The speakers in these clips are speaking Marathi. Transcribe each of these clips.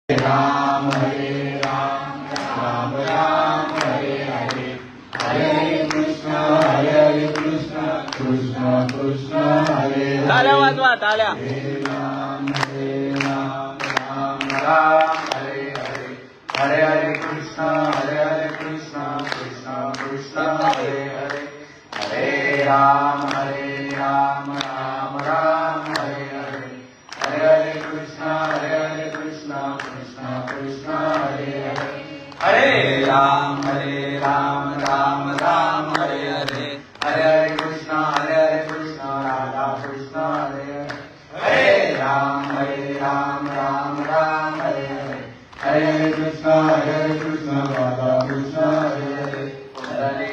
राम राम राम हरे हरे, हरे कृष्ण कृष्ण कृष्ण हरे हरे। ताल्या वाजवा ताल्या। हरे राम राम राम हरे हरे, हरे हरे कृष्ण कृष्ण कृष्ण हरे हरे। हरे राम राम राम हरे हरे, हरे हरे कृष्ण कृष्ण कृष्ण हरे हरे। हरे राम राम राम हरे हरे, हरे हरे कृष्ण राधा कृष्ण हरे हरे। हरे राम राम राम हरे हरे, हरे हरे कृष्ण राधा कृष्ण हरे हरे। हरे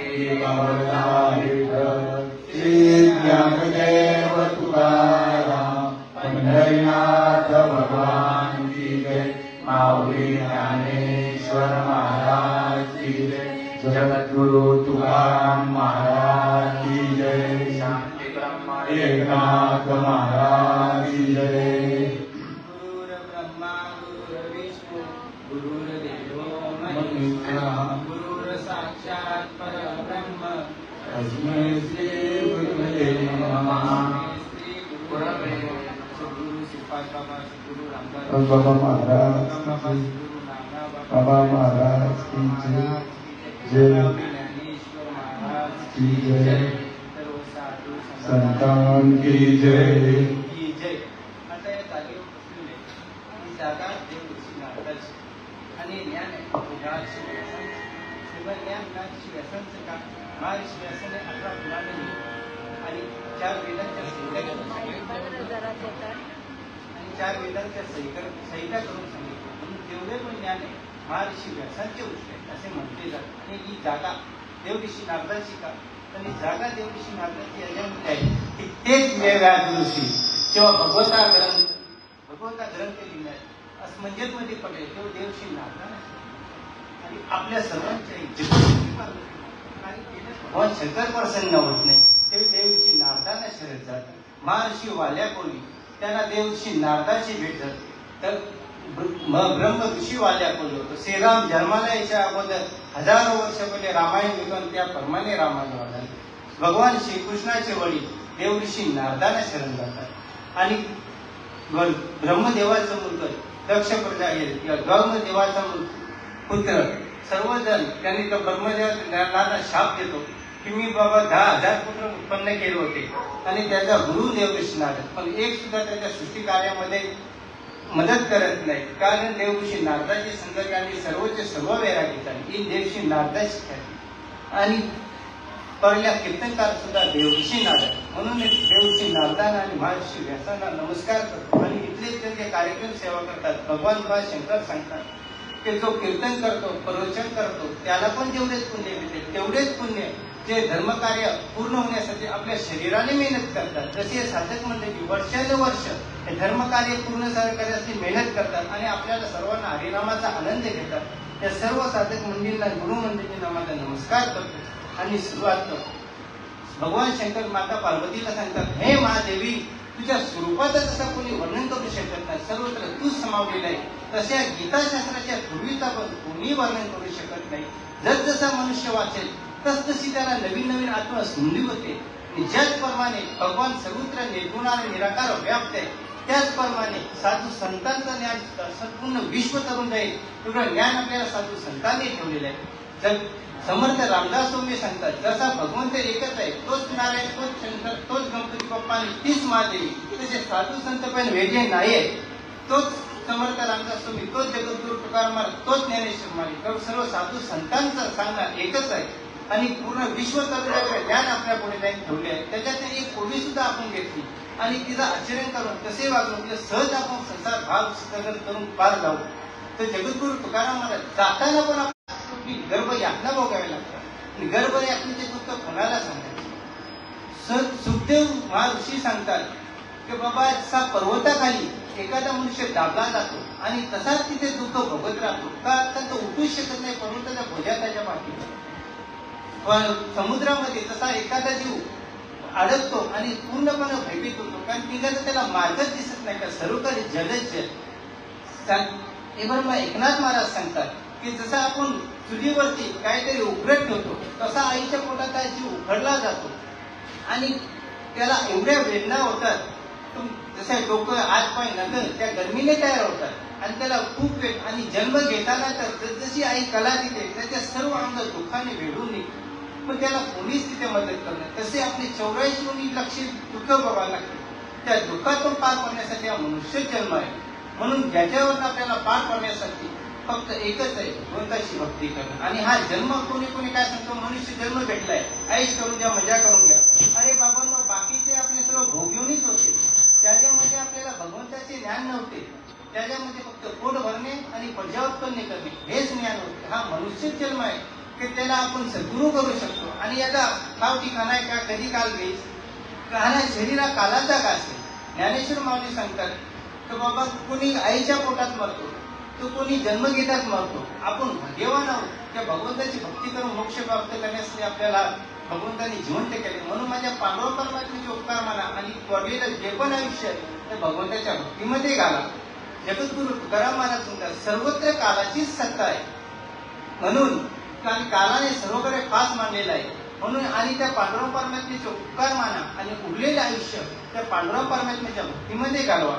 श्री ज्ञानदेव तुकाराम पंढरीनाथ भगवान की जय। माऊली ज्ञानेश्वर महाराज की जय। जगद्गुरु तुकाराम महाराज की जय। शांती ब्रह्म एकनाथ महाराज की जय। गुरुर ब्रह्मा गुरुर विष्णू गुरुर्देवो महेश्वरः, गुरुर साक्षात् परब्रह्म तस्मै श्री गुरुवे नमः। श्री गुरुवे गुरु श्रीपाद बाबा गुरु रामदास बाबा महाराज बाबा की गुरु नानक बाबा महाराज की जय। जय ज्ञानेश्वर महाराज की जय। सर्व साधू संतान की जय। की जय। आता या जागेवर बसलेले ही जागा देवऋषी नारदाची आणि ज्ञान आहे ज्ञानची व्यसन श्रीमद ज्ञानची व्यसनचं का महर्षी व्यासाने 18 पुराणे आणि 4 वेदांच्या संहिता करून सांगितलं आणि 4 वेदांच्या संहिता करून सांगितलं म्हणून जेवढे पण ज्ञान आहे महर्षी व्यासांचे उच्च आहे असे म्हटले जाते। आणि ही जागा देवऋषी नारदाची का तर ही जागा देवऋषी नारदाची याच्यामध्ये आहे की तेच व्यास ऋषी जेव्हा भगवता ग्रंथ लिहिण्यात असं म्हणजेच मध्ये पडले तेव्हा देवऋषी नारदा आणि आपल्या सर्वांच्या भगवान शंकर प्रसन्न होत नाही ते देवऋषी नारदांना शरण जातात। महर्षी वाल्या कोणी त्यांना देवऋषी नारदाची भेट झाली तर ब्रह्म ऋषी वाल्या कोणी होतो। श्रीराम जन्माला यायच्या अगोदर हजारो वर्ष पहिले रामायण लिहून त्या प्रमाणे रामायण झाले। भगवान श्रीकृष्णाचे वडील देवऋषी नारदांना शरण जातात आणि ब्रह्मदेवाचा मुलगा दक्ष प्रजापती ब्रह्मदेवाचा पुत्र सर्वजण त्यांनी तो ब्रह्मदेवाला शाप देतो की मी बाबा 10,000 पुत्र उत्पन्न केले होते आणि त्याचा गुरु देवऋषी नारद पण एक सुद्धा त्याच्या सृष्टी कार्यामध्ये मदत करत नाही कारण देवऋषी नारदाचे संदर्भाने सर्व वेळा घेतात ही देवऋषी नारदाची ख्याती आणि पहिल्या कीर्तनकार सुद्धा देवऋषी नारद म्हणून देवऋषी नारदांना आणि महर्षी व्यासांना नमस्कार करतो आणि इथले त्यांचे कार्यक्रम सेवा करतात। भगवान शंकर सांगतात की जो कीर्तन करतो प्रवचन करतो त्याला पण जेवढेच पुण्य मिळते तेवढेच पुण्य जे धर्मकार्य पूर्ण होण्यासाठी आपल्या शरीराने मेहनत करतात। जसे साधक मंडळी वर्षानुवर्ष हे धर्मकार्य पूर्ण करण्यासाठी मेहनत करतात आणि आपल्याला सर्वांना हरिनामाचा आनंद घेतात। त्या सर्व साधक मंडळींना गुरु मंडळींना माझा नमस्कार करतो आणि सुरुवात करतो। भगवान शंकर माता पार्वतीला सांगतात हे महादेवी तुझ्या स्वरूपाचं तसं कोणी वर्णन करू शकत नाही सर्वत्र तूच समावलेला आहे तसे या गीताशास्त्राच्या पूर्वीचा पण कोणी वर्णन करू शकत नाही। जसजसा मनुष्य वाचेल तसतशी त्याला नवीन आत्मा स्मृती होते आणि ज्याचप्रमाणे भगवान सर्वत्र निर्गुण आणि निराकार व्याप्त आहे त्याचप्रमाणे साधू संतांचं ज्ञान संपूर्ण विश्व तरुण जाईल तेवढं ज्ञान आपल्याला साधू संतांनी ठेवलेलं आहे। समर्थ रामदास स्वामी सांगतात जसा भगवंत एकच आहे तोच नारायण तोच शंकर तोच गणपती बाप्पा आणि तीच महादेवी तसे साधू संत पण वेगळे नाही आहे तोच समर्थ रामदास स्वामी तोच जगद्गुरु तुकाराम महाराज तोच ज्ञानेश्वर महाराज सर्व साधू संतांचं सांगणं एकच आहे आणि पूर्ण विश्व तरुणाकडे ज्ञान आपल्या पुढे त्यांनी ठेवले आहे। त्याच्यात एक कोडी सुद्धा आपण घेतली आणि तिचं आचरण करून कसे वागणूक सहज आपण संसार भाव सगळं करून पार जाऊ तर जगद्गुरु तुकाराम महाराज जाताना पण गर्भ यातना भोगावे लागतात आणि गर्भ यातनेचे दुःख कोणाला सांगायचे। सुखदेव महर्षी सांगतात की बाबा जसा पर्वताखाली एखादा मनुष्य दाबला जातो आणि तसाच तिथे दुःख भोगत राहतो का तर तो उठूच शकत नाही पर्वताच्या भोजा त्याच्या पाठीवर पण समुद्रामध्ये तसा एखादा जीव अडकतो आणि पूर्णपणे भयभीत होतो कारण तिघाचा त्याला मार्गच दिसत नाही का सर्वकडे जलच जल हे ब्रह्मा एकनाथ महाराज सांगतात की जसं आपण चुलीवरती काहीतरी उघडत ठेवतो तसा आईच्या पोटात हा जीव उघडला जातो आणि त्याला एवढ्या वेदना होतात. जसं डोकं हात पाय नख त्या गरमीने तयार होतात आणि त्याला खूप वेळ आणि जन्म घेताना तर जशी आई कला देते त्याच्या सर्व अंग दुःखाने वेढून निघते. पण त्याला कोणीच तिथे मदत करणार. तसे आपले 84 लक्ष दुःख बघावं लागते. त्या दुःखातून पार पडण्यासाठी हा मनुष्य जन्म आहे. म्हणून ज्याच्यावर आपल्याला पार पडण्यासाठी फक्त एकच आहे, भगवंताची भक्ती करणं. आणि हा जन्म कोणी कोणी काय सांगतो, मनुष्य जन्म भेटलाय, ऐश करून घ्या, मजा करून घ्या. अरे बाबांनो, बाकीचे आपले सर्व भोगवणीच होते. त्याच्यामध्ये आपल्याला भगवंताचे ज्ञान नव्हते. त्याच्यामध्ये फक्त पोट भरणे आणि प्रजा उत्पन्न करणे हेच ज्ञान होते. हा मनुष्य जन्म आहे की त्याला आपण सद्गुरू करू शकतो. आणि याचा ठाव ठिकाणा आहे का, कधी काल घेईल हा शरीरा कालाचा का असेल. ज्ञानेश्वर माऊली सांगतात तर बाबा कोणी आईच्या पोटात मरतो, तो कोणी जन्म घेतात मरतो. आपण भाग्यवान आहोत त्या भगवंताची भक्ती करून मोक्ष प्राप्त करण्यासाठी आपल्याला भगवंतांनी जिवंत केले. म्हणून माझ्या पांडव परमात्म्याचे उपकार माना आणि त्वरलेलं जे पण आयुष्य आहे ते भगवंताच्या भक्तीमध्ये घाला. जगद्गुरु तुकाराम महाराज म्हणतात सर्वत्र कालाचीच सत्ता आहे. म्हणून कालाने सर्वकडे फास मानलेला आहे. म्हणून आणि त्या पांडुरंग परमात्म्याचे उपकार माना आणि उरलेले आयुष्य त्या पांडुरंग परमात्म्याच्या भक्तीमध्ये घालवा.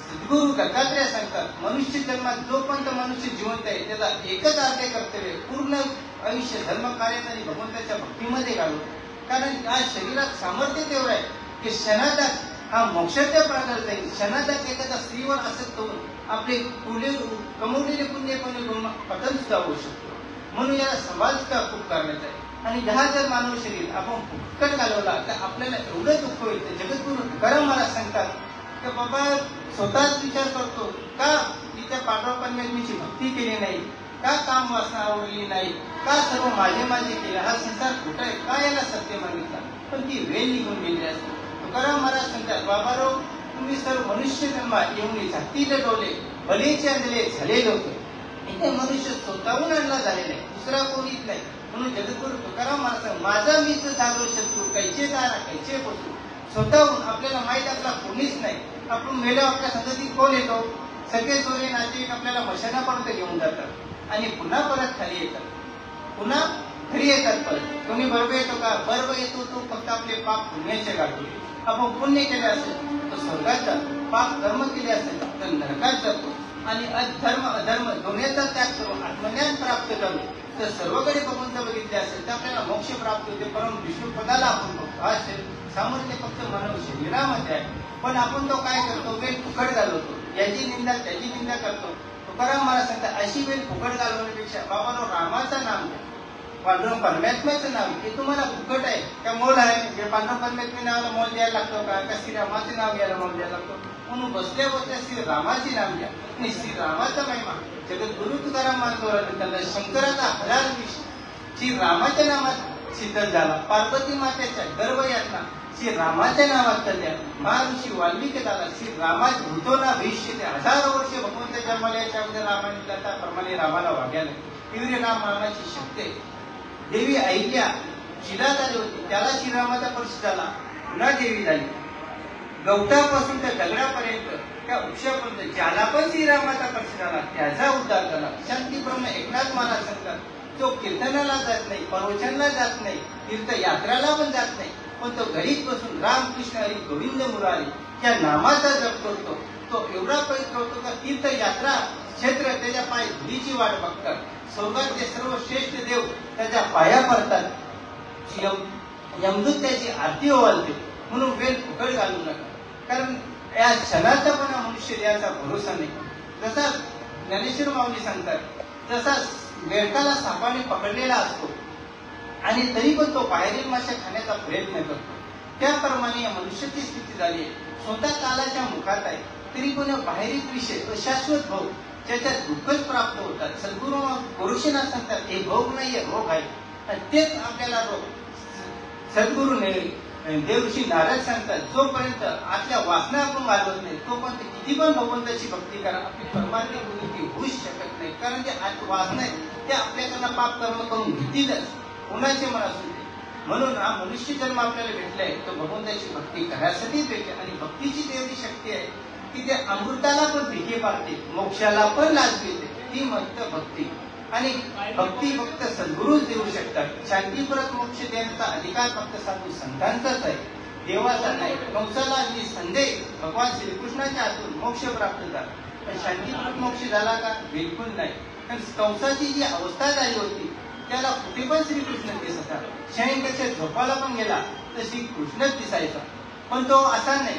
सद्गुरु दत्तात्रय सांगतात मनुष्य जन्मात जोपर्यंत मनुष्य जिवंत आहे त्याचा एकच अर्थ कर्तव्य पूर्ण आयुष्य धर्म कार्यात आणि भगवंताच्या भक्तीमध्ये घालू. कारण या शरीरात सामर्थ्य तेवढं आहे की क्षणात हा मोक्षाच्या प्राणाला जाईल. क्षणात एखाद्या स्त्रीवर आसक्त होऊन आपले कमवलेले पुण्य पतन सुद्धा होऊ शकतो. म्हणून याला समाज का खूप करण्यात आहे. आणि जर मानव शरीर आपण फुकट घालवला तर आपल्याला एवढं दुःख होईल. जगद्गुरु तुकाराम महाराज सांगतात की बाबा स्वतःच विचार करतो का तिच्या पांडव परमेश्वरीची भक्ती केली नाही, का काम वासना आवडली नाही, का सर्व माझे माझे केले, हा संसार खोटा आहे, का याला सत्य मागितला. पण ती वेळ निघून गेली असते. तुकाराम महाराज सांगतात बाबारो तुम्ही सर्व मनुष्य जन्मा येऊन जातीले डोले भलेचे अंधले झालेले होते. इथे मनुष्य स्वतःहून आणला झालेला आहे, दुसरा कोणीच नाही. म्हणून जगद्गुरु तुकाराम महाराज माझा मित्र झालो शत्रू कैचे दारा कैचे पशु. स्वतःहून आपल्याला माहित आपला कोणीच नाही. आपण मेल्यावर आपल्या संगतीत कोण येतो, सगळे सोरे नातेवाईक आपल्याला मशानापर्यंत घेऊन जातात आणि पुन्हा परत खाली येतात. पुन्हा घरी येतात परत. कोणी बरोबर येतो का, बरोबर येतो तो फक्त आपले पाप पुण्याचे गाठतो. आपण पुण्य केले असेल तर स्वर्गात जातो, पाप कर्म केले असेल तर नरकात जातो. आणि अधर्म अधर्म दोन्हीचा त्याग करून आत्मज्ञान प्राप्त करू तर सर्वकडे भगवंत बघितले असेल तर आपल्याला मोक्ष प्राप्त होते. परम विष्णू पदाला आपण बघतो. हा सामर्थ्य फक्त मानव शरीरामध्ये आहे. पण आपण तो काय करतो, वेळ फुकट घालवतो, याची निंदा त्याची निंदा करतो. तुकाराम महाराज सांगतात अशी वेळ फुकट घालवण्यापेक्षा बाबांनो रामाचं नाम घ्या, पांडुरंग परमात्म्याचं नाव हे तुम्हाला फुकट आहे. त्या मोल आहे पांडुरंग परमात्म्या नावाला मोल द्यायला लागतो का श्रीरामाचे नाव घ्यायला मोल द्यायला लागतो. म्हणून बसल्या बसल्या श्रीरामाचे नाम घ्या आणि श्रीरामाचा महिमा जगद्गुरु तुकाराम महाराज त्यांना शंकराचा हजार विष श्रीरामाच्या नामात सिद्ध झाला. पार्वती मातेच्या गर्भयातना श्रीरामाच्या नावात कळल्या. महर्षी वाल्मिकी झाला श्रीरामाच भूतोना भविष्य 1000 वर्ष भगवंत जन्माला याच्या अगोदर रामाने त्याप्रमाणे रामाला वाग्याला एवढी रामाची शक्ती. देवी अहिल्या शिला झाली होती, त्याला श्रीरामाचा स्पर्श झाला, पुन्हा देवी झाली. गवतापासून त्या दगडापर्यंत त्या वृक्षापर्यंत ज्याला पण श्रीरामाचा स्पर्श झाला त्याचा उद्धार झाला. शांतीप्रमाणे एकनाथ महाराज सांगतात तो कीर्तनाला जात नाही, प्रवचनाला जात नाही, तीर्थयात्राला पण जात नाही, पण तो घरीच बसून रामकृष्ण हरी गोविंद मुरारी या नामाचा जप करतो. तो एवढा पवित्र होतो का तीर्थयात्रा क्षेत्र त्याच्या पाय धुळीची वाट बघतात. स्वर्गातले सर्व श्रेष्ठ देव त्याच्या पाया पडतात. यमदूत त्याची आरती ओवाळते. म्हणून वेळ फुकट घालू नका. कारण या क्षणाचा पण मनुष्य द्यायचा भरोसा नाही. जसा ज्ञानेश्वर माऊली सांगतात जसा बेडकाला सापाने पकडलेला असतो आणि तरी पण तो बाहेरील मासे खाण्याचा प्रयत्न करतो, त्याप्रमाणे या मनुष्याची स्थिती झाली आहे. स्वतः कालाच्या मुखात आहे तरी पण बाहेरील विषय अशाश्वत भाव ज्याच्यात दुःखच प्राप्त होतात. सद्गुरू गोरक्षनाथ सांगतात हे भोग नाहीये, रोग आहे. आणि तेच आपल्याला रोग सद्गुरू देवऋषी नारद सांगतात जोपर्यंत आपल्या वासना आपण वाढवत नाही तोपर्यंत किती पण भगवंताची भक्ती करा आपली परमार्थ गुरुती होऊच शकत नाही. कारण जे वासना आहे ते आपल्याकडनं पाप कर्म करून घेतीलच, कोणाचे मन असू दे. म्हणून हा मनुष्य जन्म आपल्याला भेटलाय तो भगवंताची भक्ती करायसाठीच भेटले. आणि भक्तीची तेवढी शक्ती आहे की ते अमृताला पण फिके पाडते, मोक्षाला पण लाज घेते, ती म्हणतं भक्ती. आणि भक्ती फक्त सद्गुरूच देऊ शकतात. शांतीपूर्वक मोक्ष देण्याचा अधिकार फक्त साधू संतांचाच आहे, देवाचा नाही. कंसाला संदेह भगवान श्रीकृष्णाच्या हातून मोक्ष प्राप्त झाला, पण शांतीपूर्वक मोक्ष झाला का? बिलकुल नाही. कारण कंसाची जी अवस्था झाली होती त्याला कुठे पण श्रीकृष्ण दिसत होता. शयनकक्षात झोपायला पण गेला तर श्रीकृष्णच दिसायचा, पण तो असा नाही.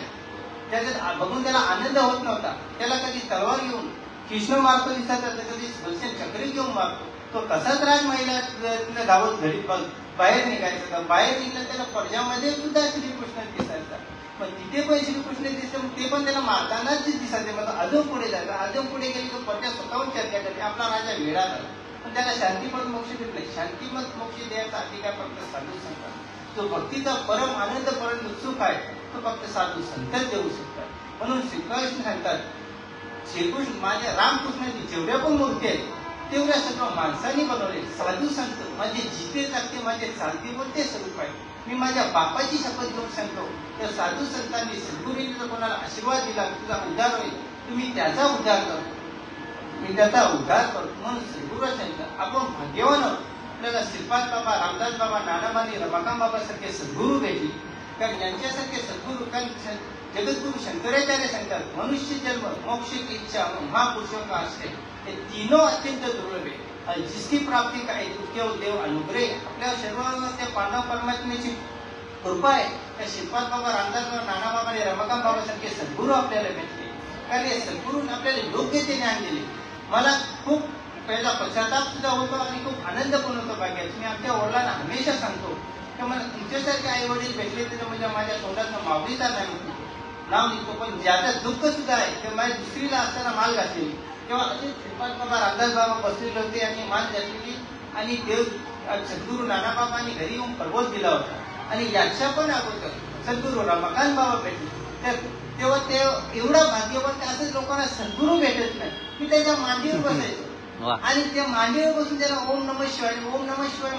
त्याच्यात बघून त्याला आनंद होत नव्हता. त्याला कधी तलवार घेऊन कृष्ण मारतो दिसायचा, तर कधी सुदर्शन चक्री घेऊन मारतो. तो कसाच राजमहिला धावत घडीत बाहेर निघायचा का? बाहेर निघला त्याला पर्जामध्ये सुद्धा श्रीकृष्ण दिसायचा, पण तिथे पण श्रीकृष्ण दिसते, ते पण त्याला मारतानाच दिसायचे. मग अजून पुढे जायचं, अजून पुढे गेली तर पर्जा स्वतःहून चर्चा करते, आपला राजा वेळा झाला, पण त्याला शांतीपद मोक्ष देत नाही. शांतीपद मोक्ष द्यायचा अधिकार फक्त साधू संत. जो भक्तीचा परम आनंद परम उत्सुक आहे तो फक्त साधू संतच देऊ शकतात. म्हणून श्रीकृष्ण सांगतात, श्रीकृष्ण माझ्या रामकृष्णाची जेवढ्या पण मूर्ती आहेत तेवढ्या सगळं माणसांनी बनवले. साधू संत माझे जिथे जागते, माझे चालते बोलते स्वरूप आहे. मी माझ्या बापाची शपथ घेऊन सांगतो, तर साधू संतांनी सद्गुरूंनी जर कोणाला आशीर्वाद दिला, तुझा उद्धार होईल, तुम्ही त्याचा उद्धार करा, मी त्याचा उद्धार करतो. म्हणून सद्गुरू सांगतात आपण भाग्यवान आहोत. आपल्याला श्रीपाद बाबा, रामदास बाबा, नानाबानी, रमाकांत बाबा सारखे सद्गुरू भेटले. कारण यांच्यासारखे सद्गुरू, कारण जगद्गुरु शंकराचार्य सांगतात, मनुष्य जन्म, मोक्ष की इच्छा, महापुरुषों का आश्रय, हे तीनों अत्यंत दुर्लभ आहे. जिसकी प्राप्ती का एक देव अनुग्रह. आपल्या सर्व त्या पांडव परमात्म्याची कृपा आहे. त्या श्रीपाद बाबा, रामदास बाबा, नाना बाबा आणि रमाकांत बाबा सारखे सद्गुरू आपल्याला भेटले. कारण हे सद्गुरूंनी आपल्याला योग्य ते ज्ञान दिले. मला खूप पहिला पश्चाताप सुद्धा होतो आणि खूप आनंद पण होतो भाग्यात. मी आमच्या वडिलांना हमेशा सांगतो की मला तुमच्यासारखे आई वडील भेटले तर म्हणजे माझ्या तोंडात माऊलीचा नाव निघतो. पण ज्याचं दुःख सुद्धा आहे ते माझ्या दुसरीला असताना माल घातलेली, तेव्हा असे श्रीपाद बाबा, रामदास बाबा बसलेले होते आणि माल घातलेली, आणि देव सद्गुरू नाना बाबांनी घरी येऊन प्रबोध दिला होता. आणि याच्या पण अगोदर सद्गुरू रमाकांत बाबा भेटले, तेव्हा ते एवढा भाग्यवान, असं लोकांना सद्गुरू भेटत नाही. मी त्याच्या मांडीवर बसायचो आणि त्या मांडीवर बसून त्याला ओम नमः शिवाय, ओम नमः शिवाय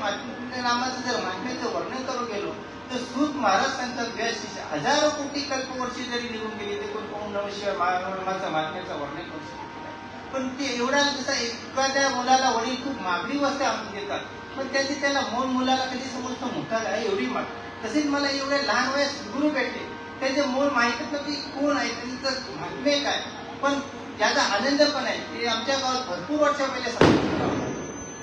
नामाचं जर महात्म्याचं वर्णन करून गेलो तर सूत महाराज सांगतात, व्यास हजारो कोटी कल्पवर्षी जरी निघून गेली ते कोण ओम नमः शिवाय महात्म्याचं वर्णन करू शकत नाही. पण ते एवढा जसा एखाद्या मुलाला वडील खूप मागणी वस्ते आणून देतात, पण त्याला मुलाला कधी समजतो मोठा आहे एवढी माग. तसेच मला एवढ्या लहान वयात सद्गुरू भेटले, त्याचे मूळ माहितच नव्हती कोण आहे, त्यांचं महात्म्य काय, पण त्याचा आनंद पण आहे. ते आमच्या गावात भरपूर वर्षा पहिले सांगितलं.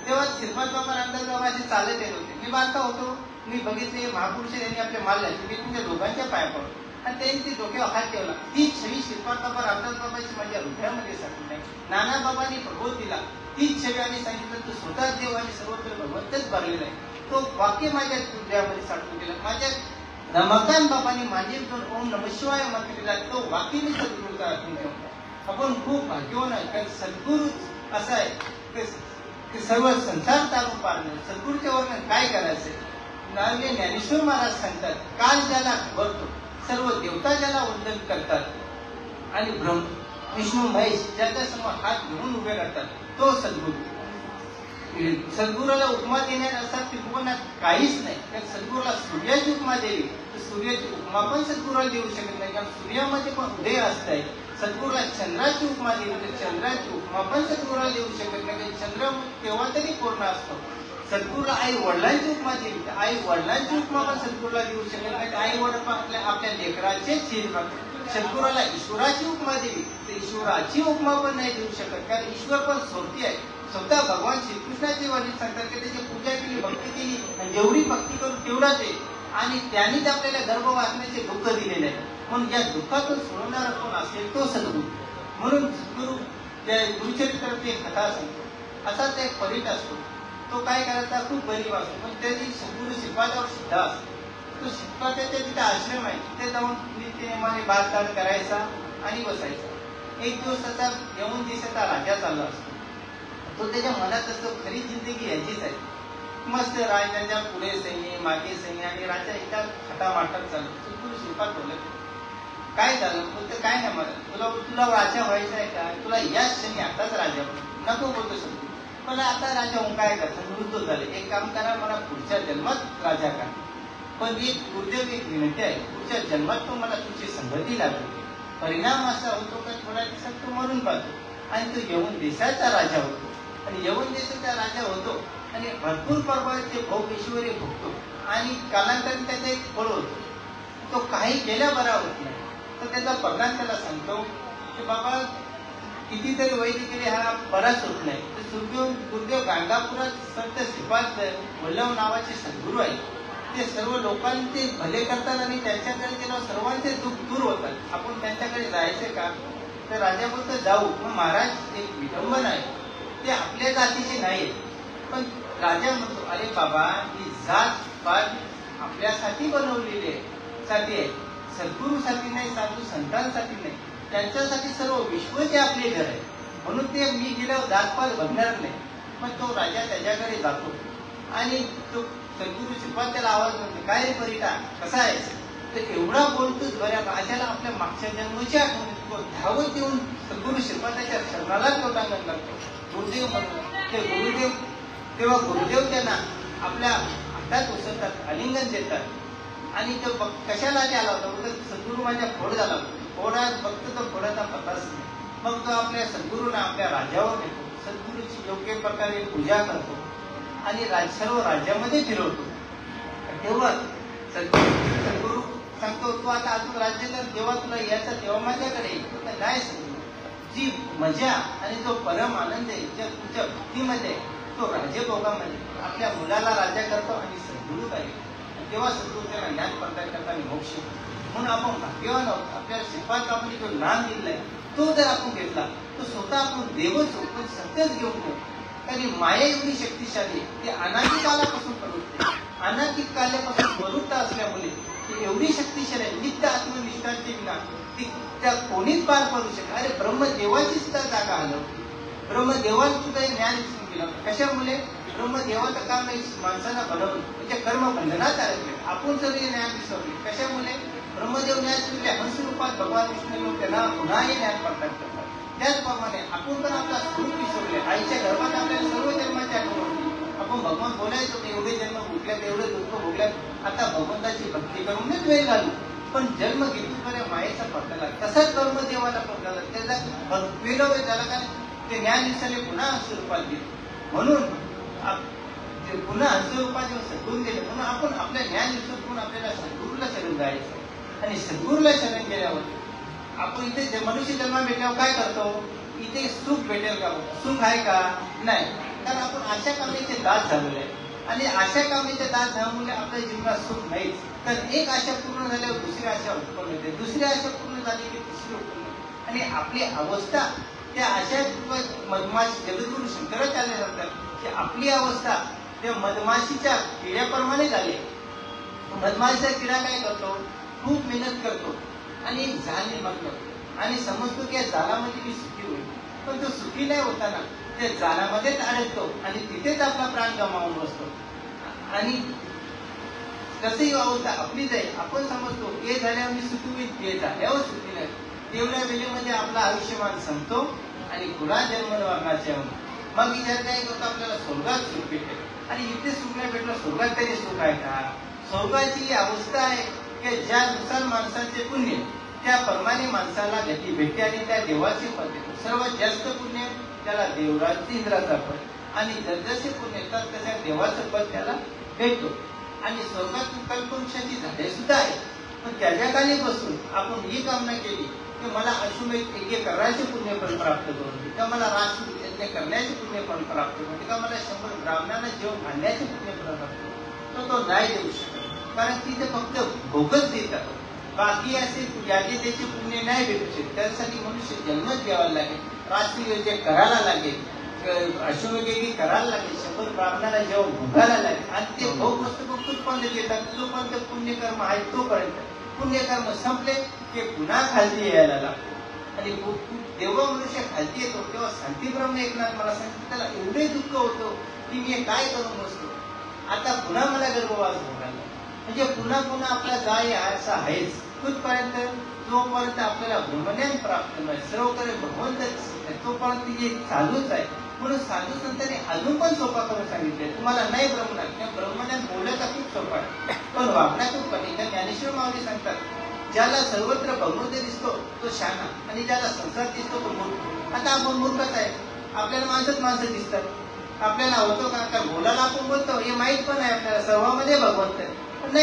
तेव्हा श्रीपाद बाबा, रामदास बाबा असे चालत येत होते. मी बारका होतो, मी बघितले महापुरुष यांनी आपले माल घातले. मी तुमच्या दोघांच्या पाया पडतो आणि त्यांनी ती डोक्यावर हात ठेवला. ती छवी श्रीपाद बाबा, रामदास बाबाची माझ्या हृदयामध्ये साठवली आहे. नाना बाबांनी प्रबोध दिला, तीच छवी आम्ही सांगितलं, तो स्वतः देव आणि सर्वत्र भगवंतच भरलेला आहे. तो वाक्य माझ्या हृदयामध्ये साठवून दिला. माझ्या रमाकांत बाबांनी माझे ओम नमः शिवाय मंत्र दिला, तो वाक्य मी सद्गुरूचा अर्पण ठेवला. आपण खूप भाग्यवान आहे, कारण सद्गुरू असं आहे की सर्व संसार तारून पाडणं. सद्गुरूचे वर्णन काय करायचं? नारळे ज्ञानेश्वर महाराज सांगतात, काल ज्याला घाबरतो, सर्व देवता ज्याला वंदन करतात आणि विष्णू महेश ज्याच्या समोर हात घेऊन उभे राहतात, तो सद्गुरू. सद्गुरूला उपमा देण्यात असा त्रिभुवनात काहीच नाही. कारण सद्गुरूला सूर्याची उपमा दिली तर सूर्याची उपमा पण सद्गुरूला देऊ शकत नाही, कारण सूर्यामध्ये पण उदय असतंय. सद्गुरूला चंद्राची उपमा दिली तर चंद्राची उपमा पण सद्गुरूला देऊ शकत नाही, कारण चंद्र तेव्हा तरी पूर्ण असतो. सद्गुरूला आई वडिलांची उपमा दिली तर आई वडिलांची उपमा पण सद्गुरूला देऊ शकत नाही, आई वडील आपल्या लेकराचे छीन करतात. सद्गुरूला ईश्वराची उपमा दिली तर ईश्वराची उपमा पण नाही देऊ शकत, कारण ईश्वर पण सोडती आहे. स्वतः भगवान श्रीकृष्णाचे वडील सांगतात की त्याची पूजा केली, भक्ती केली, आणि जेवढी भक्ती करू तेवढाच आहे, आणि त्यांनीच आपल्याला गर्भ वाचण्याचे दुःख दिलेले आहे. म्हणून या दुःखातून सोडवणारा कोण असेल तो सद्गुरू. म्हणून सद्गुरू त्या गुरुचरित्राची एक कथा सांगतो. असाच एक परीट असतो, तो काय करायचा, खूप गरीब असतो, पण त्याची सद्गुरू शिकवायच्यावर सुद्धा असतो. तो शिकवायच्या तिथे आश्रम आहे, तिथे जाऊन नित्यनेमाने बातचाल करायचा आणि बसायचा. एक दिवस असा येऊन दिवसाचा राजा चालला असतो. तो त्याच्या मनात असतो, खरी जिंदगी याचीच आहे. मस्त राजाच्या पुढे सैन्य, मागे सैन्य, आणि राजा एका खटामाटात चालतो. सद्गुरू श्रीपाद बोलत, काय झालं? बोलतं काय नाही, मला तुला राजा व्हायचं आहे का? तुला याच क्षणी आताच राजा नको. बोलतो सद्गुरू, मला आता राजा होऊन काय करतो? मृत्यू झाले. एक काम करा, मला पुढच्या जन्मात राजा करा. पण एक दुर्दैव एक विनंती आहे, पुढच्या जन्मात तो मला तुमची संगती लागली. परिणाम असा होतो का थोड्या दिवसात तो मरून पाहतो आणि तो यवन देशाचा राजा होतो आणि यवन देशाचा राजा होतो आणि भरपूर प्रमाणाचे भोग ऐश्वर्य भोगतो आणि कालांतराने त्याचा एक फळ होतो. तो काही केल्या बरा होत नाही. तर त्याचा परिणाम त्याला सांगतो की बाबा कितीतरी वैद्य केले हा बराच होत नाही. तर गुरुदेव गाणगापुरात संत श्रीपाद वल्लभ नावाचे सद्गुरू आहेत. ते सर्व लोकांचे भले करतात आणि त्यांच्याकडे गेल्यावर सर्वांचे दुःख दूर होतात. आपण त्यांच्याकडे जायचे का? तर राजा बोलतो जाऊ. मग महाराज एक विडंबन आहे, ते आपल्या जातीचे नाही. पण राजा म्हणतो अरे बाबा ही जात पात आपल्यासाठी बनवलेली आहे, सद्गुरूसाठी नाही, साधू संतांसाठी नाही, त्यांच्यासाठी सर्व विश्वचे आपले घर आहे. म्हणून ते मी गेल्यावर जातपात बघणार नाही. पण तो राजा त्याच्याकडे जातो आणि तो सद्गुरू श्रीपाद त्याला आवाज म्हणतो काय रे परिटा कसा आहेस? तर एवढा बोलतोच बऱ्या राजाला आपल्या मागच्या जन्माची आठवण येतो. धावत येऊन सद्गुरू श्रीपादाच्या शरणाला लोटांगण लागतो. गुरुदेव म्हणून ते गुरुदेव तेव्हा गुरुदेव त्यांना आपल्या हातात उचलतात, आलिंगन देतात आणि तो कशाला आला होता? सद्गुरू माझ्या फोड झाला, फोडात बघतो तो फोडाचा पत्ताच नाही. मग तो आपल्या सद्गुरूला आपल्या राजावर येतो, सद्गुरूची योग्य प्रकारे पूजा करतो आणि सर्व राज्यामध्ये फिरवतो. तेव्हा सद्गुरू सांगतो तू आता अजून राज्य कर, जेव्हा तुला यायचं तेव्हा माझ्याकडे नाही. सद्गुरू जी मजा आणि जो परम आनंद आहे ज्या तुमच्या भक्तीमध्ये तो राजभोगामध्ये आपल्या मुलाला राजा करतो आणि सद्गुरू आहे. तेव्हा सद्गुरू त्याला ज्ञान प्रदान करताना मोक्ष. म्हणून आपण भाग्यवान आहोत. आपल्याला श्रीपाद आपण जो नाम दिलाय तो जर आपण घेतला तर स्वतः आपण देवच होतो, पण सत्यच घेऊन ठेवतो. कारण माया एवढी शक्तिशाली ते अनादी कालापासून प्रवृत्ती, अनादी कालापासून प्रवृत्त असल्यामुळे ती एवढी शक्तिशाली आहे. नित्य आत्मनिष्ठांचे विना ती त्या कोणीच पार पडू शकत. अरे ब्रह्मदेवाची सुद्धा जागा हलवली. ब्रह्मदेवाला सुद्धा ज्ञान विसरून गेला. कशामुळे? ब्रह्मदेवाचं काम माणसाला बनवलं, म्हणजे कर्म बंधनात अडकले. आपण सगळे ज्ञान विसरले. कशामुळे? ब्रह्मदेव ज्ञान विसरले. हंस रूपात भगवान विष्णू त्यांना पुन्हा हे ज्ञान प्रदान करतात. त्याचप्रमाणे आपण पण आपला स्वरूप विसरले. आईच्या गर्भात आपल्याला सर्व जन्माची आठवण होती. आपण भगवान बोलायचो की एवढे जन्म भोगल्यात, एवढे दुःख भोगल्यात, आता भगवंताची भक्ती करूनच वेळ घालू. पण जन्म घेतल्यापर्यंत मायेचा पडला तसाच ब्रह्मदेवाला पडला. त्याचा वेळ झाला का ते ज्ञान विसरले, पुन्हा हंस रूपात गेले. म्हणून पुन्हा हंस रूपात सद्गुरू गेले. म्हणून आपण आपल्या ज्ञान विसरून आपल्याला सद्गुरूला शरण जायचं आणि सद्गुरूला शरण गेल्यावर आपण इथे मनुष्य जन्म भेटल्यावर काय करतो? इथे सुख भेटेल का? सुख आहे का? नाही. कारण आपण आशा कामनेचे दास झालेले आहे आणि आशा कामनेचे दास झाल्यामुळे आपल्या जीवनात सुख नाहीच. तर एक आशा पूर्ण झाल्यावर दुसरी आशा उत्पन्न होते, दुसरी आशा पूर्ण झाली की तिसरी उत्पन्न होते आणि आपली अवस्था त्या आशा मधमाशी जगद्गुरू शंकराचार्य सांगतात की आपली अवस्था त्या मधमाशीच्या किड्याप्रमाणे झाली. मधमाशीचा किडा काय करतो? खूप मेहनत करतो आणि एक जाल निर्माण करतो आणि समजतो की या जालामध्ये मी सुखी होईल. पण तो सुखी नाही होताना त्या जालामध्येच अडकतो आणि तिथेच आपला प्राण गमावून बसतो. आणि कसंही अवस्था आपलीच आहे. आपण समजतो हे झाल्यावर मी सुखी होईल, ते झाल्यावर सुखी नाही. तेवढ्या वेळेमध्ये आपला आयुष्यमान संपतो आणि पुन्हा जन्म मरणाचे मग विचार काय करतो? आपल्याला स्वर्गात सुख भेटेल आणि इथे सुख नाही भेटलं, स्वर्गात तरी सुख आहे का? स्वर्गाची अवस्था आहे की ज्यानुसार माणसाचे पुण्य त्याप्रमाणे माणसाला गती भेटते आणि त्या देवाचे पद देतो. सर्वात जास्त पुण्य त्याला देवराज इंद्राचा पद आणि जसजसे पुण्य येतात तशा देवाचं पद त्याला भेटतो. आणि स्वर्गात कल्पवृक्षाची झाडे सुद्धा आहेत. पण त्याच्या खाली बसून आपण ही कामना केली की मला अश्वमेध यज्ञ करण्याचे पुण्यफळ प्राप्त करून दे, का मला राष्ट्र यज्ञ करण्याचे पुण्यफळ प्राप्त करून दे, का मला 100 ब्राह्मणांना जेवण घालण्याचे पुण्यफळ प्राप्त करून, तो नाही देऊ शकत. कारण तिथे फक्त भोगच देतात. बाकी असे यादी त्याचे पुण्य नाही भेटू शकत. त्यासाठी मनुष्य जन्मच घ्यावा लागेल, राष्ट्रीय यज्ञ करायला लागेल, अश्वमेध यज्ञ करायला लागेल, 100 ब्राह्मणाला जेवण भोगायला लागेल आणि ते भोग वस्तू कुठपर्यंत देतात? जोपर्यंत पुण्यकर्म आहे तोपर्यंत. पुण्यकर्म संपले की पुन्हा खालती यायला लागतो आणि जेव्हा मनुष्य खालती येतो तेव्हा शांती ब्रह्म एकनाथ मला सांगतो त्याला एवढे दुःख होतो की मी काय करून बसतो, आता पुन्हा मला गर्भवास भोगायला. म्हणजे पुन्हा पुन्हा आपला जाय असा आहेच. कुठपर्यंत? जोपर्यंत आपल्याला ब्रह्मज्ञान प्राप्त नाही, सर्वकडे भगवंतच तोपर्यंत हे चालूच आहे. म्हणून साधू संतांनी अजून पण सोपा करून सांगितले, तुम्हाला नाही ब्रह्मज्ञान, ब्रह्मज्ञान बोलायचा खूप सोपा आहे पण वागणं खूप कठीण. ज्ञानेश्वर माऊली सांगतात ज्याला सर्वत्र भगवंत दिसतो तो शहाणा आणि ज्याला संसार दिसतो तो मूर्ख. आता आपण मूर्खच आहे. आपल्याला माणसं दिसतात. आपल्याला होतो का कारण बोलायला आपण बोलतो हे माहित पण आहे आपल्याला सर्वांमध्ये भगवंत आहे, पण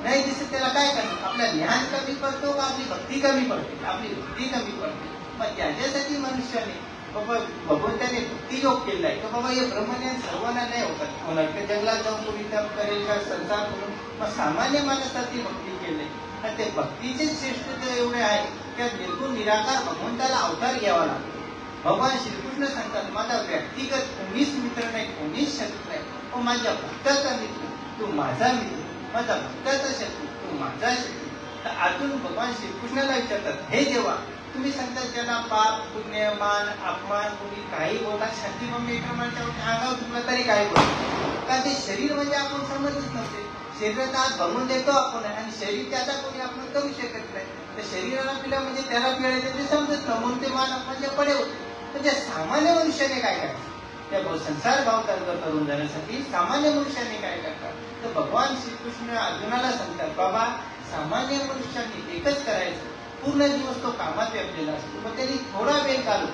नाही दिसत त्याला काय करणार. आपलं ज्ञान कमी पडतो का आपली भक्ती कमी पडते. आपली भक्ती कमी पडते. मग त्याच्यासाठी मनुष्याने बाबा भगवंताने भक्ती योग केलाय तर बाबा हे ब्रह्मज्ञान सर्वांना नाही होणार. जंगलात जाऊन कोणी तप करेल का संसार करून मग सामान्य माणसाची भक्ती केली. आणि ते भक्तीचे श्रेष्ठता एवढे आहे की निर्गुण निराकार भगवंताला अवतार घ्यावा लागतो. भगवान श्रीकृष्ण सांगतात माझा व्यक्तिगत कोणीच मित्र नाही, कोणीच शत्रू नाही, पण माझ्या भक्ताचा मित्र तू माझा मित्र, माझा भक्ताचा शत्रू तू माझा शत्रू. तर आतून भगवान श्रीकृष्णाला विचारतात हे देवा तुम्ही सांगतात ज्यांना पाप पुण्य मान अपमान कोणी काही बोला शांती मग एकमेकांच्या अंगावर तुला तरी काय बोलतो कारण ते शरीर म्हणजे आपण समजच नव्हते. शरीराचा आत भगवून देतो आपण आणि शरीर त्याचा कोणी आपण करू शकत नाही. तर शरीराला पिला म्हणजे त्याला पिळायचं ते समजत नाही म्हणून ते मान अपमान पडे होते. तर त्या सामान्य मनुष्याने काय करायचं त्या संसार भाव करून जाण्यासाठी सामान्य मनुष्याने काय करतात तर भगवान श्रीकृष्ण अर्जुनाला सांगतात बाबा सामान्य मनुष्याने एकच करायचं. पूर्ण दिवस तो कामात व्यापलेला असतो पण त्यांनी थोडा वेळ काढून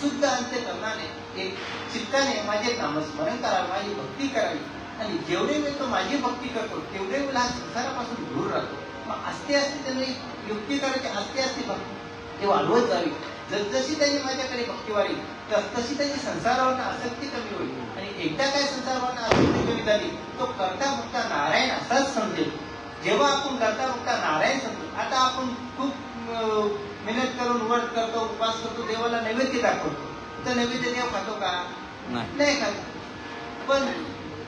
शुद्ध अंतःकरणाने एक चित्ताने माझे नामस्मरण करावे, माझी भक्ती करावी आणि जेवढे वेळ तो माझी भक्ती करतो तेवढे वेळ हा संसारापासून दूर राहतो. मग असते त्यांनी युक्ती करायची असते भक्ती ते वाढवत जावी. जसजशी त्यांनी माझ्याकडे भक्ती वाढली तसतशी त्यांची संसारावर आसक्ती कमी होईल आणि एकदा काय संसारावर आसक्ती कमी झाली तो करता भक्ता नारायण असाच समजेल. जेव्हा आपण करता बघता नारायण समजू. आता आपण खूप मेहनत करून व्रत करतो उपवास करतो देवाला नैवेद्य दाखवतो तर नैवेद्य देव खातो का नाही खातो. पण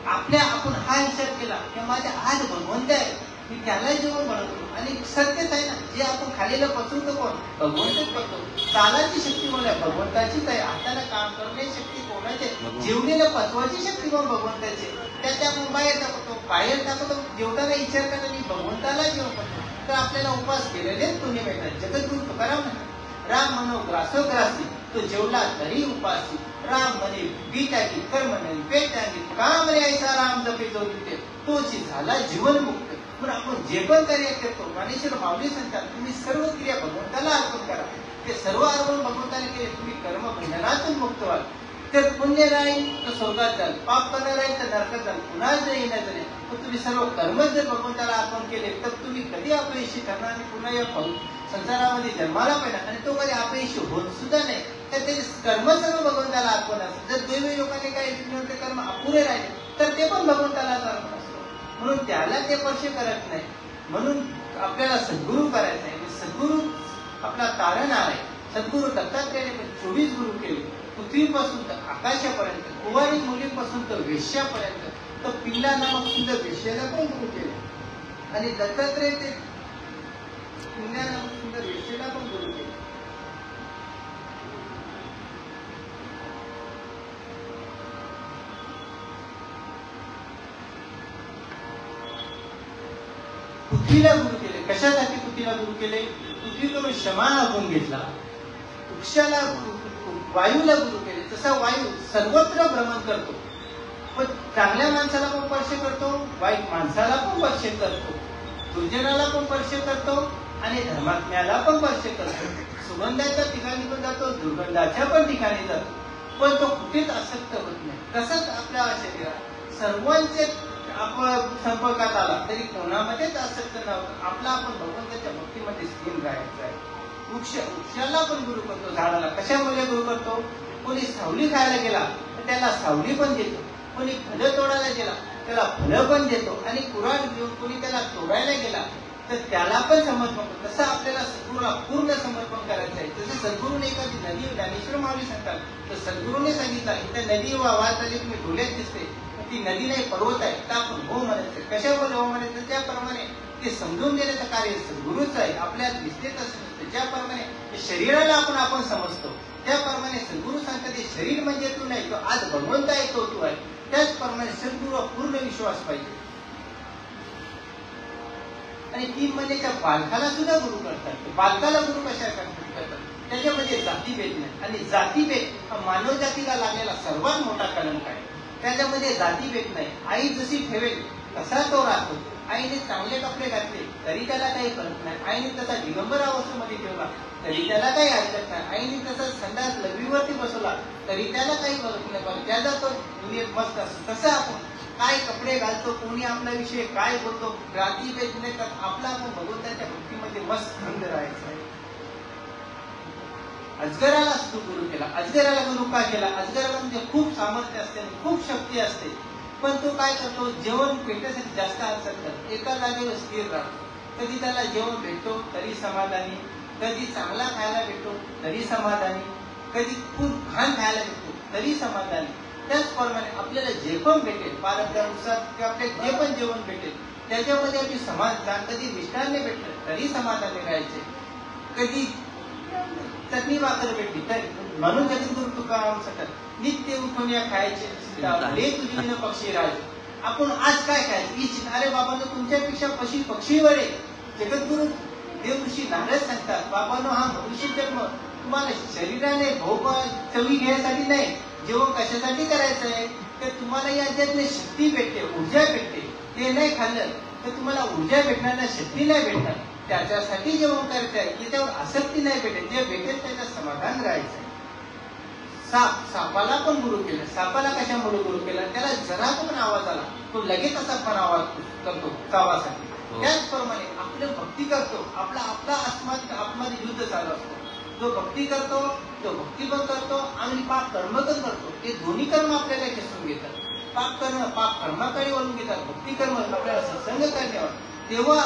आपण हा विचार केला की माझ्या आज भगवंत आहे मी त्याला जेवण बनवतो आणि सत्यच आहे ना जे आपण खालेलं पचवतो कोण भगवंतच करतो. चालाची शक्ती मला भगवंताचीच आहे. हाताला काम करण्याची शक्ती कोणाची जेवलेलं पचवायची शक्ती पण भगवंताची. त्याच्या आपण बाहेर टाकतो जेवताना विचार करता मी भगवंताला जेवण करतो तर आपल्याला उपवास केलेलेच पुण्य मिळतात. जगद्गुरु तुकाराम राम म्हणो ग्रासो ग्रासी तो जेवला तरी उपासी. राम म्हणे बी टाकी कर्म नाही पेट टाकी काम रे ऐसा राम जपे जो तोची झाला जीवन मुक्त. पण आपण जे पण कार्य करतो ज्ञानेश्वर माऊली सांगतात तुम्ही सर्व क्रिया भगवंताला अर्पण करा. ते सर्व अर्पण भगवंताला केले तुम्ही कर्म बंधनातून मुक्त व्हाल. तर पुण्य राहील तर स्वर्गात जाल, पाप करणं राहील तर नरकात जाल, पुन्हा जर येण्याचं नाही. पण तुम्ही सर्व कर्म जर भगवंताला अर्पण केले तर तुम्ही कधी अपयशी ठरणार आणि पुन्हा या संसारामध्ये जन्माला पाहिजे आणि तो कधी अपयशी होत सुद्धा नाही. तर ते कर्म सर्व भगवंताला अर्पण असतं. जर दैवी लोकांनी काही कर्म अपुरे राहिले तर ते पण भगवंतालाच अर्पण असतं. म्हणून त्याला ते स्पर्श करत नाही. म्हणून आपल्याला सद्गुरू करायचं आहे. सद्गुरू आपला तारणहार आहे. सद्गुरू दत्तात्रेयाने 24 गुरु केले. पृथ्वीपासून तर आकाशापर्यंत, कुवारी मुलीपासून तर वेश्यापर्यंत, तर पिल्ला नामक सुंदर वेश्याला पण गुरु केले आणि दत्तात्रेय ते पिल्ला नामक सुंदर वेश्याला पण गुरु केले. पृथ्वीला गुरु केले. कशासाठी पृथ्वीला गुरु केले? पृथ्वीकडून क्षमा मागून घेतला. वृक्षाला वायूला गुरु केले. तसा वायू सर्वत्र भ्रमण करतो पण चांगल्या माणसाला पण स्पर्श करतो, वाईट माणसाला पण स्पर्श करतो, दुर्जनाला पण स्पर्श करतो आणि धर्मात्म्याला पण स्पर्श करतो. सुगंधाच्या ठिकाणी पण जातो, दुर्गंधाच्या पण ठिकाणी जातो, पण तो कुठेच आसक्त होत नाही. तसंच आपल्या शरीरात सर्वांचे आपण संपर्कात आला तरी कोणामध्येच आसक्त नव्हतं. आपला आपण भगवंताच्या भक्तीमध्ये स्थिर राहायचं आहे. वृक्षाला पण गुरु करतो, झाडाला कशामुळे गुरु करतो? कोणी सावली खायला गेला तर त्याला सावली पण देतो, कोणी फळं तोडायला गेला त्याला फळं पण देतो आणि कुऱ्हाड घेऊन कोणी त्याला तोडायला गेला तर त्याला पण समर्पण करतो. तसं आपल्याला सद्गुरूला पूर्ण समर्पण करायचं आहे. जसं सद्गुरूने एखादी नदी ज्ञानेश्वर माऊली सांगतात तर सद्गुरूने सांगितलं त्या नदी वाहत आली तुम्ही डोळ्यात दिसते ती नदी नाही पर्वत आहे तर आपण हो म्हणायचं. कशावर हो म्हणायचं? त्याप्रमाणे ते समजून देण्याचं कार्य सद्गुरूच आहे. आपल्याला दिसते तसं नसतं. ज्याप्रमाणे शरीराला आपण समजतो त्याप्रमाणे सद्गुरू सांगतात ते शरीर म्हणजे तू नाही, तो आज भगवंत आहे तो तू आहे. त्याचप्रमाणे सद्गुरू पूर्ण विश्वास पाहिजे. आणि 3 महिन्याच्या बालकाला सुद्धा गुरु करतात. बालकाला गुरु कशा करतात? त्याच्यामध्ये जातीभेद नाही आणि जातीभेद हा मानव जातीला लागलेला सर्वात मोठा कलंक आहे. त्याच्यामध्ये जातीभेद नाही. आई जशी ठेवेल तसा तो राहतो. आईने चांगले कपडे घातले तरी त्याला काही फरक नाही, आईने तसा दिगंबर अवस्थेमध्ये ठेवला तरी त्याला काही हरकत नाही, आईने तसा संडास लघवीवरती बसवला तरी त्याला काही फरक नाही, पण त्याचा तो दुनियेत मस्त असतो. तसं आपण काय कपडे घालतो, कोणी आपला विषय काय बोलतो, जाती वेदने आपला आपण भगवंताच्या भक्तीमध्ये मस्त रंग राहायचा आहे. अजगराला सुद्धा गुरु केला. अजगराला गुरु का केला? अजगराला म्हणजे खूप सामर्थ्य असते, खूप शक्ती असते, पण तो काय करतो, जेवण भेटण्यासाठी जास्त हालचाल करतो, एका जागेवर स्थिर राहतो. कधी त्याला जेवण भेटतो तरी समाधानी, कधी चांगला खायला भेटतो तरी समाधानी, कधी खूप घाण खायला भेटतो तरी समाधानी. त्याचप्रमाणे आपल्याला जे पण भेटेल पारंपरेनुसार किंवा आपल्याला जे पण जेवण भेटेल त्याच्यामध्ये आपली समाधान, कधी मिष्टान्य भेटलं तरी समाधानी राहायचे, कधी चटणी भाकर भेटली तर म्हणून जगद्गुरु तुकाराम सांगतात नित्य उठून या खायचे भले तुझी न पक्षी राज. आपण आज काय खायचं इच्छित, अरे बाबांनो तुमच्यापेक्षा पक्षी वरे. जगद्गुरु देव ऋषी नारद सांगतात बाबांनो हा मनुष्य जन्म तुम्हाला शरीराने भोग चवी घ्यायसाठी नाही, जेवण कशासाठी करायचं आहे तर तुम्हाला याच्यातली शक्ती भेटते, ऊर्जा भेटते. ते नाही खाल्लं तर तुम्हाला ऊर्जा भेटणार नाही, शक्ती नाही भेटणार. त्याच्यासाठी जेवण करायचं आहे, त्याच्यावर आसक्ती नाही भेटेल, जे भेटेल त्याच्यात समाधान राहायचं. सापाला पण गुरु केलं. सापाला कशामुळे गुरु केला? त्याला जरा पण आवाज आला तो लगेच असा पण आवाज करतो चावासाठी. त्याचप्रमाणे आपलं भक्ती करतो, आपला आत्मामध्ये युद्ध चालू असतो. जो भक्ती करतो तो भक्ती पण करतो आणि पाप कर्म पण करतो. ते दोन्ही कर्म आपल्याला खेचून घेतात. पाप कर्माकडे वळून घेतात, भक्ती कर्म आपल्याला सत्संग करण्यावर. तेव्हा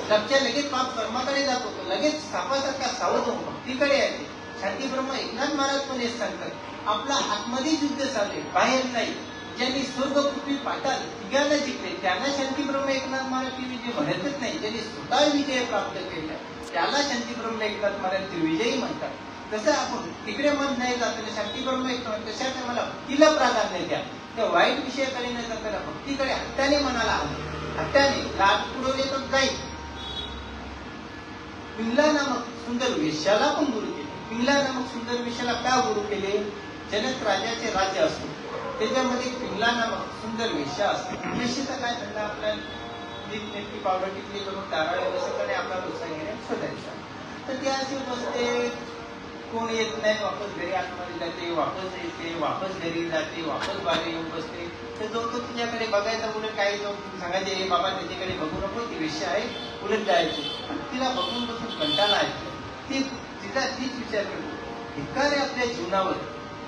लक्ष्य लगेच पाप कर्माकडे जातो, लगेच सापासारखा सावध होऊन भक्तीकडे यायचे. शांती ब्रह्म एकनाथ महाराज पण हे सांगतात आपला आतमध्ये युद्ध चालले, बाहेर नाही. ज्यांनी स्वर्ग पृथ्वी पाताल तिघांना जिंकले त्यांना शांती ब्रह्म एकनाथ महाराज विजय म्हणतच नाही. ज्यांनी स्वतः विजय प्राप्त केला त्याला शांती ब्रह्म एकनाथ महाराज विजयी म्हणतात. तसं आपण तिकडे मन नाही जात, शांती ब्रह्म एकनाथ तशा टायमाला भक्तीला प्राधान्य द्या. त्या वाईट विषयाकडे न जाताना भक्तीकडे हट्टाने मनाला आले, हट्टाने लाभ पुरवले तर जाईल. पिंगला नामक सुंदर वेश्याला पण गुरु केले. पिंगला नामक सुंदर वेश्याला का गुरु केले? जनक राजाचे राज्य असतो, त्याच्यामध्ये पिंगला नामक सुंदर वेश्या असते. वेश्येचा काय धंदा? आपल्या नीटनेटकी पावडर टिकली करून ताराळे बसकडे आपला डोसा घेणे शोधायचा. तर ते असे बसते, कोण येत नाही, वापस घरी आतमध्ये जाते, वापस येते, वापस घरी जाते, वापस बाहेर येऊन बसते. तर जो तो तुझ्याकडे बघायचा, उलट काही जो सांगायचे बाबा त्याच्याकडे बघू नको, ती वेश्या आहे, उलट जायचं. तिला बघून बसून कंटाळा आहे. ती तिचा तीच विचार करतो धिक्कार आहे आपल्या जीवनावर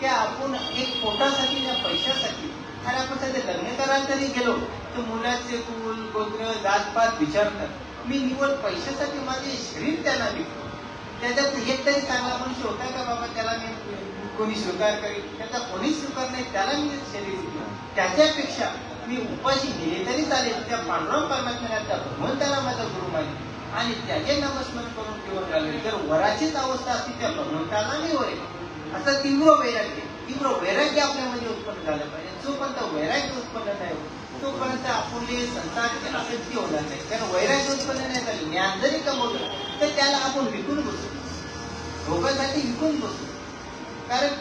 की आपण एक पोटासाठी या पैशासाठी, आणि आपण सध्या लग्न करायला तरी गेलो तर मुलाचे कुल गोत्र जातपात विचारतात. मी निवड पैशासाठी माझे शरीर त्यांना विकतो. त्याच्यात एक तरी चांगला मनुष्य होता का बाबा त्याला मी कोणी स्वीकार करेल? त्याचा कोणीच स्वीकार नाही, त्याला मी शरीर विकतो. त्याच्यापेक्षा मी उपाशी गेले तरी चालेल, त्या पांडुरंग परमात्म्याला त्या भगवंताला माझा गुरु मानले आणि त्याचे नामस्मरण करून जीवन घालले. जर वराचीच अवस्था असती त्या भगवंताला मी वरे. असं तीव्र वैराग्य आपल्यामध्ये उत्पन्न झालं पाहिजे. जोपर्यंत वैराग्य उत्पन्न नाही तोपर्यंत आपले संसाराची आसक्ती होणार नाही. कारण वैराग्य उत्पन्न नाही झाले, ज्ञान जरी कमवलं तर त्याला आपण विकून बसू, भोगासाठी विकून बसू. कारण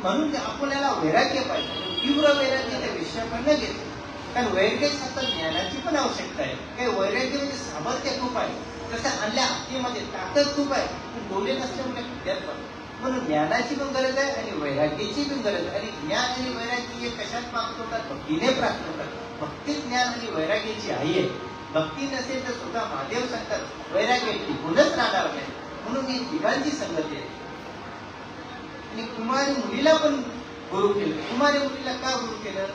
म्हणून आपल्याला वैराग्य पाहिजे, तीव्र वैराग्य त्या विषयाकडनं घेतो. कारण वैराग्य सतत ज्ञानाची पण आवश्यकता आहे. काही वैराग्य म्हणजे सामर्थ्य खूप आहे, तसं आणल्या हातीमध्ये ताकद खूप आहे, पण डोले नसल्यामुळे विद्यात पडतो. म्हणून ज्ञानाची पण गरज आहे आणि वैराग्याची पण गरज आहे. आणि ज्ञान आणि वैराग्य हे कशात प्राप्त होतात? भक्तीने प्राप्त होतात. भक्ती ज्ञान आणि वैराग्याची आई आहे. भक्ती नसेल तर स्वतः महादेव सांगतात वैराग्य टिकूनच राहणार नाही. म्हणून ही दिवांची संगती आहे. आणि कुमारी मुलीला पण गुरु केलं. कुमारी मुलीला का गुरु केलं?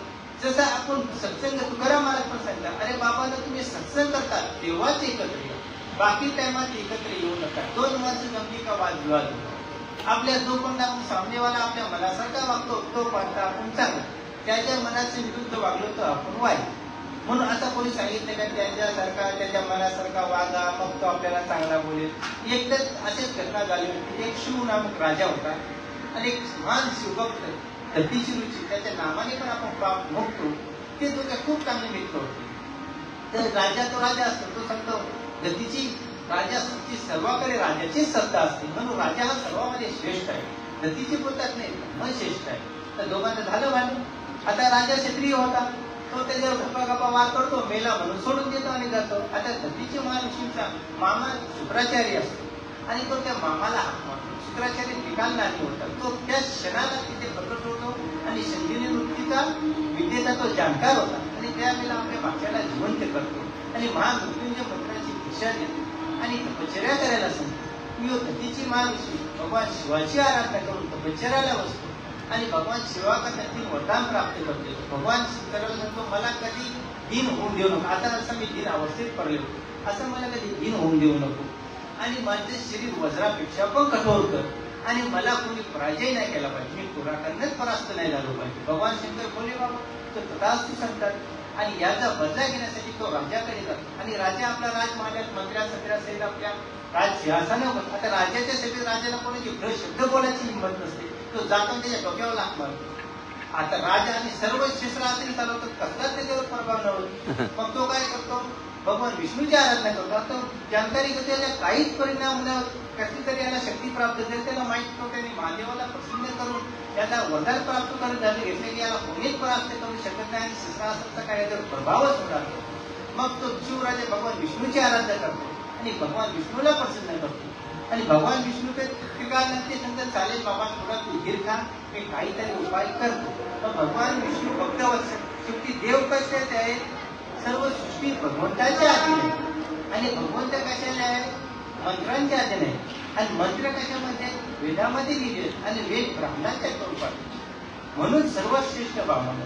जसं आपण सत्संग, तुकाराम महाराज पण सांगतात अरे बाबांना तुम्ही सत्संग करता तेव्हाच एकत्र या, बाकी टायमात एकत्र येऊ नका. दोन माणसं जमली का वादविवाद होतो. आपल्या जो पण आपण सामनेवाला आपल्या मनासारखा वागतो तो पाहता आपण चांगला, त्याच्या मनाचे विरुद्ध वागलो तर आपण वाईट. म्हणून आता कोणी सांगितलं का त्याच्यासारखा त्याच्या मनासारखा वागा मग तो आपल्याला चांगला बोलेल. एकदा असेच घटना झाली होती. एक शिव नामक राजा होता आणि एक महान शिवभक्त दत्तीची रुची, त्याच्या नामाने पण आपण पाप मोगतो. ते दोघे खूप चांगले मित्र होते. तर तो राजा असतो, तो सांगतो दत्तीची राजा सर्वाकडे राजाची सत्ता असते, म्हणून राजा हा सर्वांमध्ये श्रेष्ठ आहे. दत्तीची बोलतात नाही मन श्रेष्ठ आहे. तर दोघांचं झालं भांडण. आता राजा क्षत्रिय होता, तो त्याच्यावर गप्पा गप्पा वार करतो, मेला म्हणून सोडून देतो आणि जातो. आता दत्तीचे महाऋषींचा मामा शुक्राचार्य असतो आणि तो त्या मामाला हाक मारतो. शुक्राचार्य निकाल नाही होता, तो त्या क्षणाला तिथे प्रकट होतो आणि संजीवनी वृत्तीचा विद्येचा तो जाणकार होता आणि त्यावेळेला आपल्या मागच्याला जिवंत करतो आणि महामृत्युंजय मंत्राची दीक्षा देतो आणि तपश्चर्या करायला सांगतो. मी दत्तीची महाऋषी भगवान शिवाची आराधना करून तपश्चर्याला बसतो आणि भगवान शिवा त्यातील वरदान प्राप्त करतो. भगवान शंकराला म्हणतो, मला कधी दिन होऊन देऊ नको. आता असं मी दिन अवस्थेत पडले होतो, असं मला कधी दिन होऊन देऊ नको आणि माझे शरीर वज्रापेक्षा पण कठोर कर आणि मला कोणी पराजय नाही केला पाहिजे, मी पुराकडनंच परास्त नाही झालो पाहिजे. भगवान शंकर बोले बाबा तो तथास्तु सांगतात आणि याचा बदला घेण्यासाठी तो राजाकडे जातो आणि राजा आपला राजमहालात मंत्र्या सगळ्या आपल्या राजसिंहासनावर. आता राजाच्या सगळे राजाला कोणाची शब्द बोलायची हिंमत नसते, तो जातो त्याच्या डोक्यावर लाथ मारतो. आता राजा आणि सर्व शस्त्रास्त्रे चालवतात, कसलाच त्याच्यावर प्रभाव न होत. मग तो काय करतो, भगवान विष्णूची आराधना करतो. आता जानकारी करतो त्याला काहीच परिणाम न कसली तरी याला शक्ती प्राप्त झाली. त्याला माहित होतं त्यांनी महादेवाला प्रसन्न करून त्याला वरदान प्राप्त करून झाले घेतले की याला कोणीच परास्त करू शकत नाही आणि शस्त्रास्त्राचा काय याच्यावर प्रभावच होणार. मग तो शिवराजा भगवान विष्णूची आराधना करतो आणि भगवान विष्णूला प्रसन्न करतो आणि भगवान विष्णू ते सांगतात, चालेल बाबा थोडा तू धीर खा, मी काहीतरी उपाय करतो. तर भगवान विष्णू भक्तवत्सल, शेवटी देव कशाचे आहे, सर्व सृष्टी भगवंताच्या अधीन आहे आणि भगवंत कशाला आहे, मंत्रांच्या अधीन आहे आणि मंत्र कशामध्ये, वेदामध्ये लिहिले आणि वेद ब्राह्मणाच्या स्वरूपात म्हणून सर्वात श्रेष्ठ ब्राह्मण.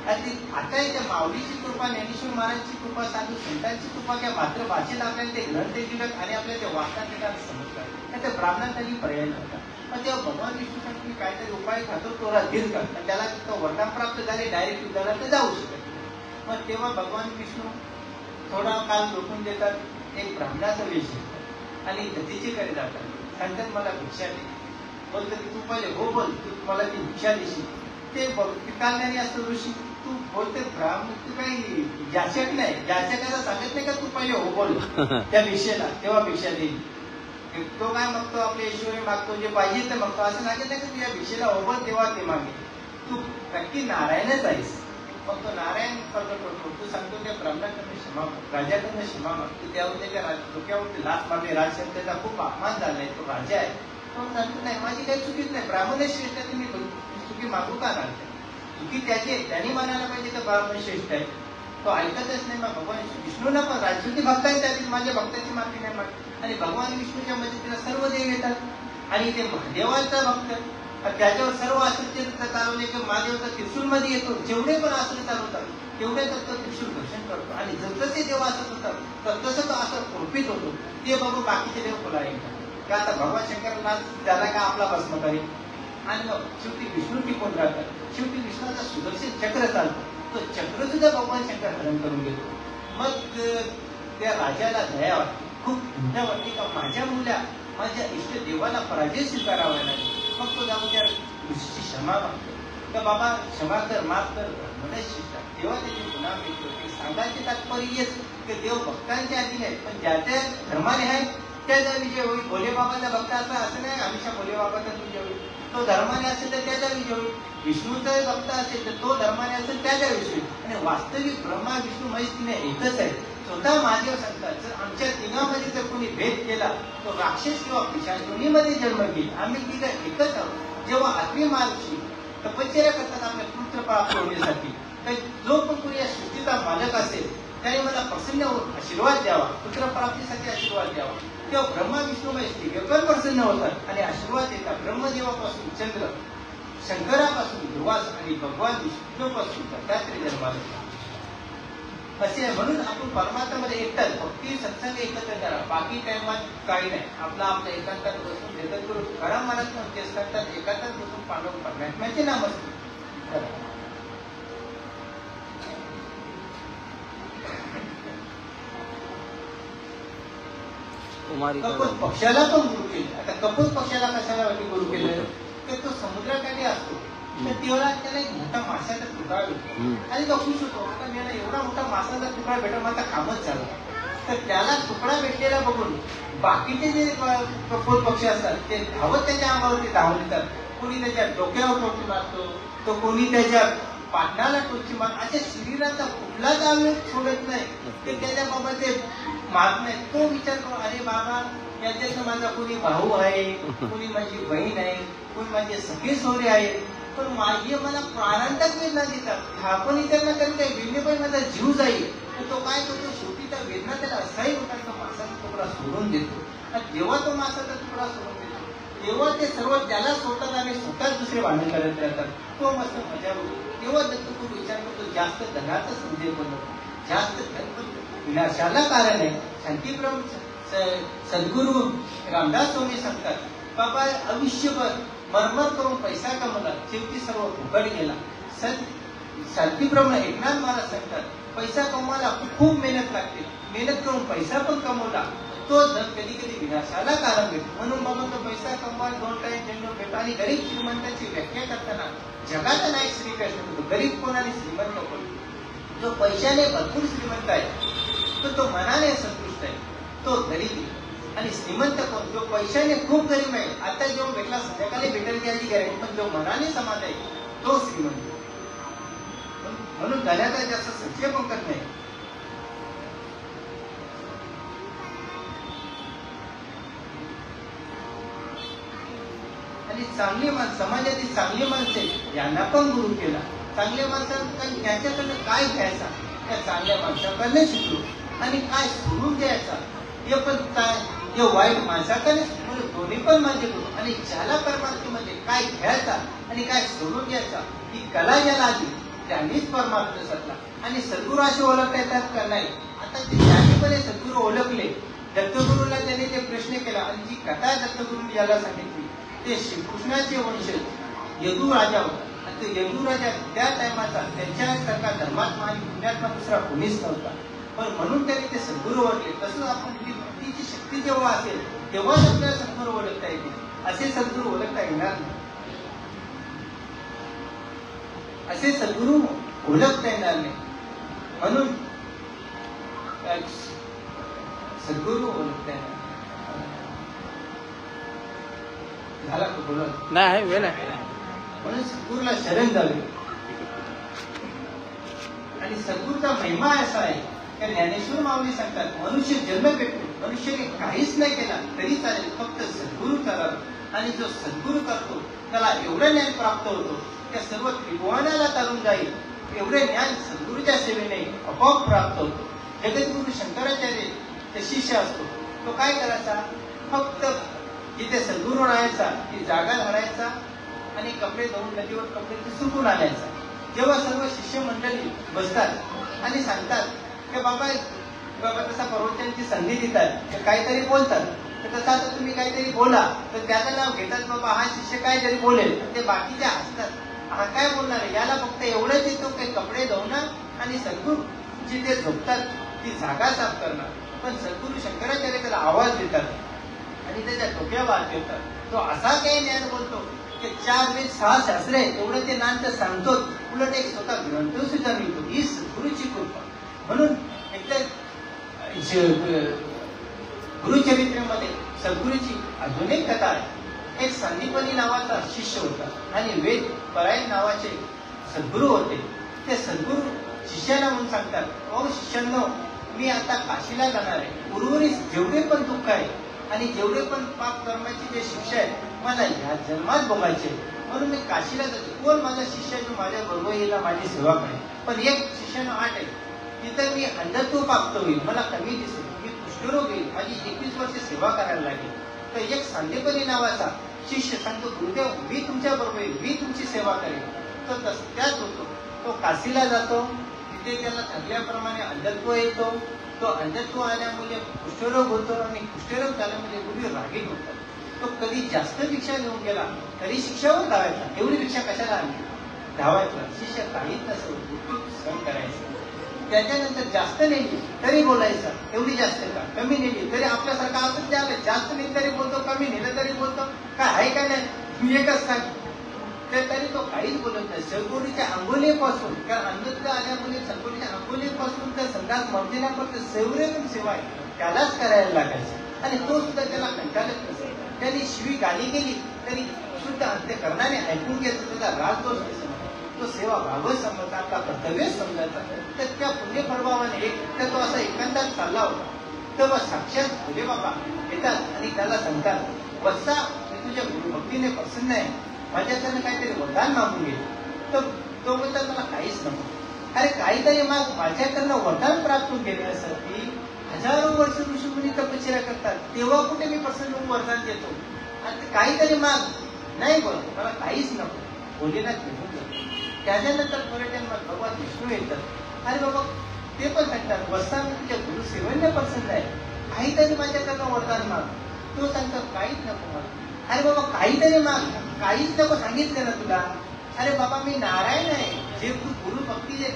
आता त्या माऊलीची कृपा, ज्ञानेश्वर महाराजची कृपा, साधू संतांची कृपा किंवा मातृभाषेत आपल्याला ते ग्रंथ दिलं आणि आपल्याला ते वाचतात येतात समजतात. त्या ब्राह्मणांसाठी पर्याय नव्हता. मग तेव्हा भगवान विष्णू सांगतो काहीतरी उपाय खातो, तोरा धीर कर, त्याला तो वरदान प्राप्त झाले, डायरेक्ट युद्धाला तर जाऊ शकत. मग तेव्हा भगवान विष्णू थोडा काळ झोपून देतात, एक ब्राह्मणाचा वेश घेतात आणि दत्तीचेकडे जातात. सांगतात मला भिक्षा दे. बोलतात तू पहिले हो बोल, तू मला ती भिक्षा देशील. ते पिकालणारी असतो ऋषी, तू बोलते ब्राह्मण, तू काही जाचक नाही, जाचकाला सांगत नाही का तू पहिले हो बोल त्या भिक्षेला, तेव्हा भिक्षा देईल. तो काय मागतो, आपले ईश्वरी मागतो, जे पाहिजे ते मागतो, असं सांगत नाही का तुझ्या भिक्षेला हो बोल तेव्हा ते मागे. तू नक्की नारायणच आहेस. मग तो नारायण प्रकट होतो. तू सांगतो त्या ब्राह्मणाकडनं क्षमा माग, राजाकडनं क्षमा माग. तू त्यावर त्याच्या डोक्यावरती लाथ मारले, राजशंकरचा खूप अपमान झालाय, तो राजा आहे. तो सांगतो नाही माझी काही चुकीच नाही, ब्राह्मणच श्रेष्ठ आहे, तुम्ही चुकी मागू का नाही, चुकी त्याची आहे, त्यांनी म्हणायला पाहिजे तर ब्राह्मण श्रेष्ठ आहे. तो ऐकतच नाही. मग भगवान विष्णूला पण राजसूती भक्त आहे, त्यातील माझ्या भक्ताची माफी नाही मागत आणि भगवान विष्णूच्या मदतीला सर्व देव येतात आणि ते महादेवाचा भक्त त्याच्यावर सर्व असुर चालवले की महादेवचा त्रिशूल मध्ये येतो. जेवढे पण असुर चालवतात तेवढे तर तो त्रिशूल घर्षण करतो आणि जसजसे देव असत होतात तर तसं तो असं कृपित होतो. ते बघून बाकीचे देव खुला येतात का आता भगवान शंकराला त्याला का आपला भस्म करेल आणि मग शेवटी विष्णू टिकून राहतात. शेवटी विष्णूचा सुदर्शन चक्र चालतो, तो चक्र सुद्धा भगवान शंकर हरण करून घेतो. मग त्या राजाला दया वाटते, खूप धन्य वाटते का माझ्या मुला माझ्या इष्ट देवाला पराजय स्वीकारावा लागेल. मग तो जाऊन त्या ऋषीची क्षमा मागतो का बाबा क्षमा कर, माफ कर, ब्राह्मणच शिष्ट. तेव्हा त्याची गुन्हा मिळतो. ते सांगायचे तात्पर्यच की देव भक्तांच्या अधीन आहेत, पण ज्या त्या धर्माने आहेत त्याचा विजय होईल. भोले बाबाचा भक्त असं नाही हमेशा भोले बाबाचा विजय होईल. तो धर्माने असेल तर त्याचा विजय होईल. विष्णूचा भक्त असेल तर तो धर्माने असेल त्याचा विजय होईल. आणि वास्तविक ब्रह्मा विष्णू महेश तिने एकच आहे. स्वतः महादेव सांगतात जर आमच्या तिघांमध्ये जर कोणी भेद केला तो राक्षस किंवा पिशाच दोन्हीमध्ये जन्म घेईल. आम्ही तिघं एकच आहोत. जेव्हा आत्मी महर्षी तपश्चर्या करतात आपल्या पुत्र प्राप्त होण्यासाठी, तर जो पण कोणी या सृष्टीचा मालक असेल त्याने मला प्रसन्न होऊन आशीर्वाद द्यावा, पुत्र प्राप्तीसाठी आशीर्वाद द्यावा. तेव्हा ब्रह्मा विष्णू महेश तिघे पण प्रसन्न होतात आणि आशीर्वाद देतात. ब्रह्मदेवापासून चंद्र, शंकरापासून ध्रुवास आणि भगवान विष्णूपासून दत्तात्रय जन्माला असे. म्हणून आपण परमात्म्यामध्ये एकटाच भक्ती सत्संग एकत्र करा, बाकी टाइमात काही नाही. आपल्या एकांतात बसून जगत करून खरा मनात तेच करतात, एकांतात बसून पांडव परमात्म्याचे नाम असते. कपोत पक्षाला पण गुरु केले. आता कपोत पक्षाला कशाला गुरु केलं तर तो समुद्राकाठी असतो, तर तेव्हा त्याला एक मोठा माशाचा तुकडा भेटतो आणि तो खुश होतो. आता मला एवढा मोठा माशाचा तुकडा भेटला, माझा कामच झालं. तर त्याला तुकडा भेटलेला बघून बाकीचे जे कपोत पक्षी असतात ते धावत त्याच्या अंगावरती धावून येतात. कोणी त्याच्या डोक्यावर टोचून असतो, तो कोणी त्याच्या पाटणाला टोची मार, अशा शरीराचा कुठलाच अवयव सोडत नाही ते त्याच्या बाबा ते मारत नाही. तो विचार करू, अरे बाबा याच्यात माझा कोणी भाऊ आहे, कोणी माझी बहीण आहे, कोणी माझे सगळे सोरे आहेत, पण माझे मला प्राणांतक वेदना देतात. हा पण त्यांना तरी काही वेदने पण माझा जीव जाईल. तर तो काय करतो, शेवटी त्या वेदना त्याला असाही होता तो मासाचा तुकडा सोडून देतो. आणि जेव्हा तो मासाचा तुकडा सोडून देतो तेव्हा ते सर्व त्याला सोडतात आणि स्वतःच दुसरे भांडण करत राहतात. तो मस्त मजा होतो. तेव्हा दत्तगुरु विचार करतो, जास्त धनाचं संदेह पण नको, जास्त धन पण विनाशाला कारण आहे. शांतीप्रम सद्गुरु रामदास स्वामी सांगतात, बाबा आयुष्यभर मरमर करून पैसा कमवला, शेवटी सर्व फुकट गेला. शांतीप्रम एकनाथ महाराज सांगतात, पैसा कमवायला खूप मेहनत लागते, मेहनत करून पैसा पण कमवला तो धन कधी कधी विनाशाला कारण भेटतो. म्हणून बाबा तो पैसा कमवा, 2 टाइम जेवण भेटतो. आणि गरीब श्रीमंताची व्याख्या करताना जगाचा नायक श्रीकृष्ण होतो. गरीब कोण आणि श्रीमंत कोण? जो पैशाने भरपूर श्रीमंत आहे तो मनाने संतुष्ट आहे, तो गरीब आहे. आणि श्रीमंत कोण? जो पैशाने खूप गरीब आहे, आता जेव्हा भेटला संध्याकाळी भेटेल त्याची गॅरंटी, पण जो मनाने समाज आहे तो श्रीमंत. म्हणून धनाचा जास्त संचय पण करत नाही. आणि चांगली माणसं, समाजातील चांगली माणसे यांना पण गुरु केला. चांगल्या माणसांना त्याच्याकडनं काय घ्यायचा, त्या चांगल्या माणसाकडनं शिकलो. आणि काय सोडून द्यायचा हे पण काय, हे वाईट माणसाकडे दोन्ही पण माझे गुरु. आणि ज्याला परमार्थामध्ये काय घ्यायचा आणि काय सोडून द्यायचा ही कला ज्याला आली त्यांनीच परमार्थ साधला. आणि सद्गुरू असे ओळखता येतात का? नाही. आता ते ज्यानेपणे सद्गुरू ओळखले, दत्तगुरूला त्याने ते प्रश्न केला. आणि जी कथा दत्तगुरूंनी याला सांगितली ते श्रीकृष्णाचे वंशज यदू राजा होता. आणि तो यदू राजा त्या टायमाचा त्यांच्यासारखा धर्मात्मा आणि पुण्यात्मा दुसरा कोणीच नव्हता. पण म्हणून त्यांनी ते सद्गुरू ओळखले. तसं आपण भक्तीची शक्ती जेव्हा असेल तेव्हाच आपल्याला सद्गुरू ओळखता येते. असे सद्गुरू ओळखता येणार नाही, असे सद्गुरू ओळखता येणार नाही. म्हणून सद्गुरू ओळखता येणार झाला तो बोलत नाही वेळ आहे. म्हणून सद्गुरूला शरण जावे. आणि सद्गुरूचा महिमा असा आहे की ज्ञानेश्वर माऊली सांगतात, मनुष्य जन्म भेटतो, मनुष्याने काहीच नाही केला तरी चालेल, फक्त सद्गुरू करावं. आणि जो सद्गुरू करतो त्याला एवढं ज्ञान प्राप्त होतो त्या सर्व त्रिभुवनाला तारून जाईल. एवढे ज्ञान सद्गुरूच्या सेवेने आपोआप प्राप्त होतो. जगद्गुरु शंकराचार्य ते शिष्य असतो, तो काय करायचा, फक्त जिथे सद्गुरू राहायचा ती जागा धरायचा आणि कपडे धुवून नदीवर कपडे सुकून आणायचा. जेव्हा सर्व शिष्य मंडळी बसतात आणि सांगतात की बाबा तसा प्रवचनाची संधी देतात, काहीतरी बोलतात, तर तसं आता तुम्ही काहीतरी बोला, तर त्याचं नाव घेतात, बाबा हा शिष्य काहीतरी बोलेल. ते बाकीचे हसतात, हा काय बोलणार आहे, याला फक्त एवढंच येतो की कपडे धुवणं आणि सद्गुरू जिथे झोपतात ती जागा साफ करणार. पण सद्गुरू शंकराचार्य त्याला आवाज देतात आणि त्याच्या डोक्या वाद देतात. तो असा काही ज्ञान बोलतो की 4 वेद 6 शास्त्रे एवढं ते ज्ञान तर सांगतो, उलट एक स्वतः ग्रंथ सुद्धा मिळतो. ही सद्गुरूची कृपा. म्हणून एकदा गुरुचरित्रामध्ये सद्गुरूची अजून एक कथा आहे. एक संदीपनी नावाचा शिष्य होता आणि वेद परायण नावाचे सद्गुरू होते. ते सद्गुरू शिष्याला म्हणून सांगतात, ओ शिष्यांनो, मी आता काशीला जाणार आहे. उर्वरित जेवढे पण दुःख आहे आणि जेवढे पण पाप कर्माची जे शिक्षा आहे मला ह्या जन्मात भोगायचे, म्हणून मी काशीला जातो. कोण माझा शिष्य जो माझ्या बरोबर येईल माझी सेवा करेल. पण एक शिष्यानं 8 आहे, तिथं मी अंधत्व प्राप्त होईल, मला कमी दिसेल, मी कुष्ठरोग येईल, माझी 21 वर्ष सेवा करायला लागेल. तर एक सांदेपनी नावाचा शिष्य सांगतो, गुरुदेव मी तुमच्या बरोबर येईल, मी तुमची सेवा करेल. तो त्याच होतो. तो काशीला जातो, तिथे त्याला ठरल्याप्रमाणे अंधत्व येतो. तो अंधत्व आल्यामुळे कुष्ठरोग होतो आणि कुष्ठरोग झाल्यामुळे गुरु रागीट होतात. तो कधी जास्त भिक्षा घेऊन गेला तरी शिक्षावर धावायचा. एवढी भिक्षा कशाला आली, धावायचा. शिष्य काहीच नसेल, सहन करायचं. त्याच्यानंतर जास्त नेली तरी बोलायचा, एवढी जास्त का, कमी नेली तरी आपल्यासारखा असंच द्यावं, जास्त नेली तरी बोलतो, कमी नेलं तरी बोलतो, काय आहे का नाही मी एकच सांग. तरी तो काहीच बोलत नाही. सद्गुरूच्या अंगोलीपासून, कारण अंधत्व आल्यामुळे सद्गुरूच्या अंगोलीपासून तर संघात मर्दिनापर्यंत सेवरे पण सेवा आहे त्यालाच करायला लागायचं. आणि तो सुद्धा त्याला कंटाळत नसे. त्यांनी शिवी गाली केली तरी सुद्धा अंत्यकरणाने ऐकून घेतो, त्याचा राग दोष नसे. तो सेवा भाव समजायचा, आपला कर्तव्य समजायचा. तर त्या पुण्यप्रभावाने तर तो असा एकांतात चालला होता. तेव्हा साक्षात भोले बाबा येतात आणि त्याला सांगतात, वत्सा मी तुझ्या गुरुभक्तीने प्रसन्न आहे, माझ्याकडनं काहीतरी वरदान मागून घे. तर तो बोलतात मला काहीच नको. अरे काहीतरी माग, माझ्याकडनं वरदान प्राप्त घेण्यासाठी हजारो वर्ष ऋषीमुनी तपश्चर्या करतात, तेव्हा कुठे मी प्रसन्न वरदान देतो. आणि काहीतरी माग, नाही बोल मला काहीच नको. भोलेनाथ निघून जातो. त्याच्यानंतर पर्यटन भगवान विष्णू येतात. अरे बाबा ते पण सांगतात, वत्सा मी तुझ्या गुरुसेवेने प्रसन्न आहे, काहीतरी माझ्याकडनं वरदान माग. तो सांगतो काहीच नको मला. अरे बाबा काहीतरी माग, काहीच नको सांगितलं ना तुला. अरे बाबा मी नारायण आहे, जे तू गुरु भक्ती जे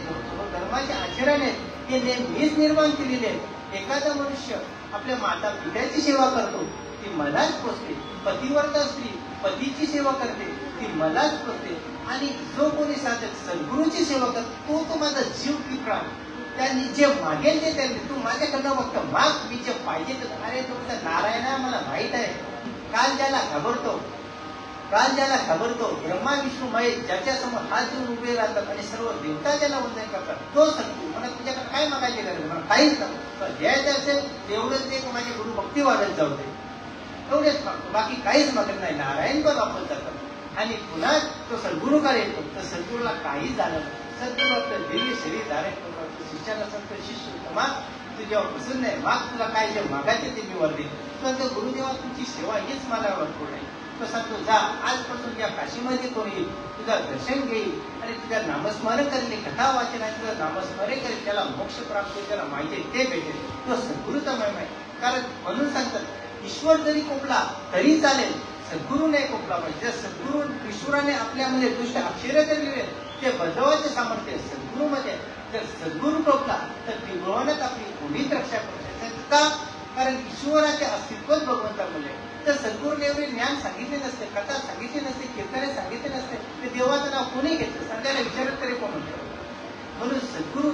धर्माचे आचरण आहेत ते मीच निर्माण केलेले आहेत. एखादा मनुष्य आपल्या माता पित्याची सेवा करतो ती मलाच पोचते, पतिव्रता स्त्री पतीची सेवा करते ती मलाच पोचते, आणि जो कोणी साधक सद्गुरूची सेवा करतो तो माझा जीव की प्राण. त्यांनी जे मागेल ते त्यांनी, तू माझ्याकडनं फक्त माग, मी जे पाहिजे ते. अरे तुमचा नारायण मला माहित आहे. काल ज्याला घाबरतो ब्रह्मा विष्णू महेश ज्याच्या समोर हात देऊन उभे राहतात आणि सर्व देवता ज्याला वंदन करतात, तो सद्गुरू. मला तुझ्याकडे काय मागायचे गरज, मला काहीच नको. द्यायचं असेल तेवढंच दे, माझी गुरु भक्ती वाढत जाऊ दे, एवढेच मागतो, बाकी काहीच मागत नाही. नारायण पण वापरत जातात. आणि पुन्हा तो सद्गुरूकडे येतो, तर सद्गुरूला काहीच झालं नाही. सद्गुरू आपलं दिव्य शरीर धारण करतो. शिष्याला सांगतो, शिष्य माग, तू जेव्हा प्रसन्न आहे माग, तुला काय जे मागायचे ते मी वर देईन. तो गुरुदेवा तुमची सेवा हीच मला भरपूर आहे. तो सांगतो, जा आजपासून या काशीमध्ये कोण येईल तुझं दर्शन घेईल आणि तुझ्या नामस्मरण करेल, कथा वाचन आणि तुझं नामस्मरण करेल, त्याला मोक्ष प्राप्त होईल, त्याला माहिती ते भेटेल. तो सद्गुरूचा महिमा आहे. कारण म्हणून सांगतात, ईश्वर जरी कोपला तरी चालेल, सद्गुरू नाही कोपला पाहिजे. जर सद्गुरू ईश्वराने आपल्यामध्ये दुष्ट अक्षर दिले ते बदलवायचे सामर्थ्य सद्गुरूमध्ये. जर सद्गुरू टोपला तर त्रिभुवनात आपली कोणीच रक्षा करू शकत. का? कारण ईश्वराचे अस्तित्वच भगवंतामध्ये. तर सद्गुरूने एवढे ज्ञान सांगितले नसते, कथा सांगितली नसते, कीर्तने सांगितले नसते, ते देवाचं नाव कोणी घेतलं, सांगायला विचारत तरी कोण होतं. म्हणून सद्गुरू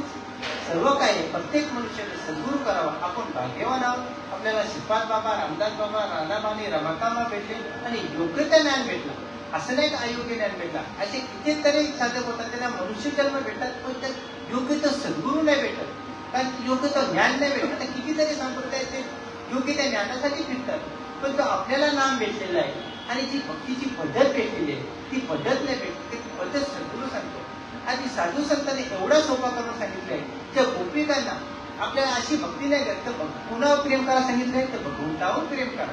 सर्व काय आहे. प्रत्येक मनुष्याने सद्गुरू करावा. आपण भाग्यवान आहोत. आपल्याला श्रीपाद बाबा, रामदास बाबा, राधाबाई, रमाकामा भेटले आणि योग्य त्या ज्ञान भेटलं. असं नाही का अयोग्य ज्ञान भेटला. असे कितीतरी साधक होतात, त्यांना मनुष्य जन्म भेटतात, पण त्या योग्य तो सद्गुरू नाही भेटत, कारण योग्य तो ज्ञान नाही भेटत. आता कितीतरी संप्रदाय ते योग्य त्या ज्ञानासाठी फिरतात, पण तो आपल्याला नाम भेटलेला आहे आणि जी भक्तीची पद्धत भेटलेली आहे ती पद्धत नाही भेटते. ती पद्धत सद्गुरू सांगतो. आणि साधू संतांनी एवढा सोपा करून सांगितलंय, त्या गोपिकांना आपल्याला अशी भक्ती नाही करत तर कुणावर प्रेम करा सांगितलंय, तर भगवंतावर प्रेम करा.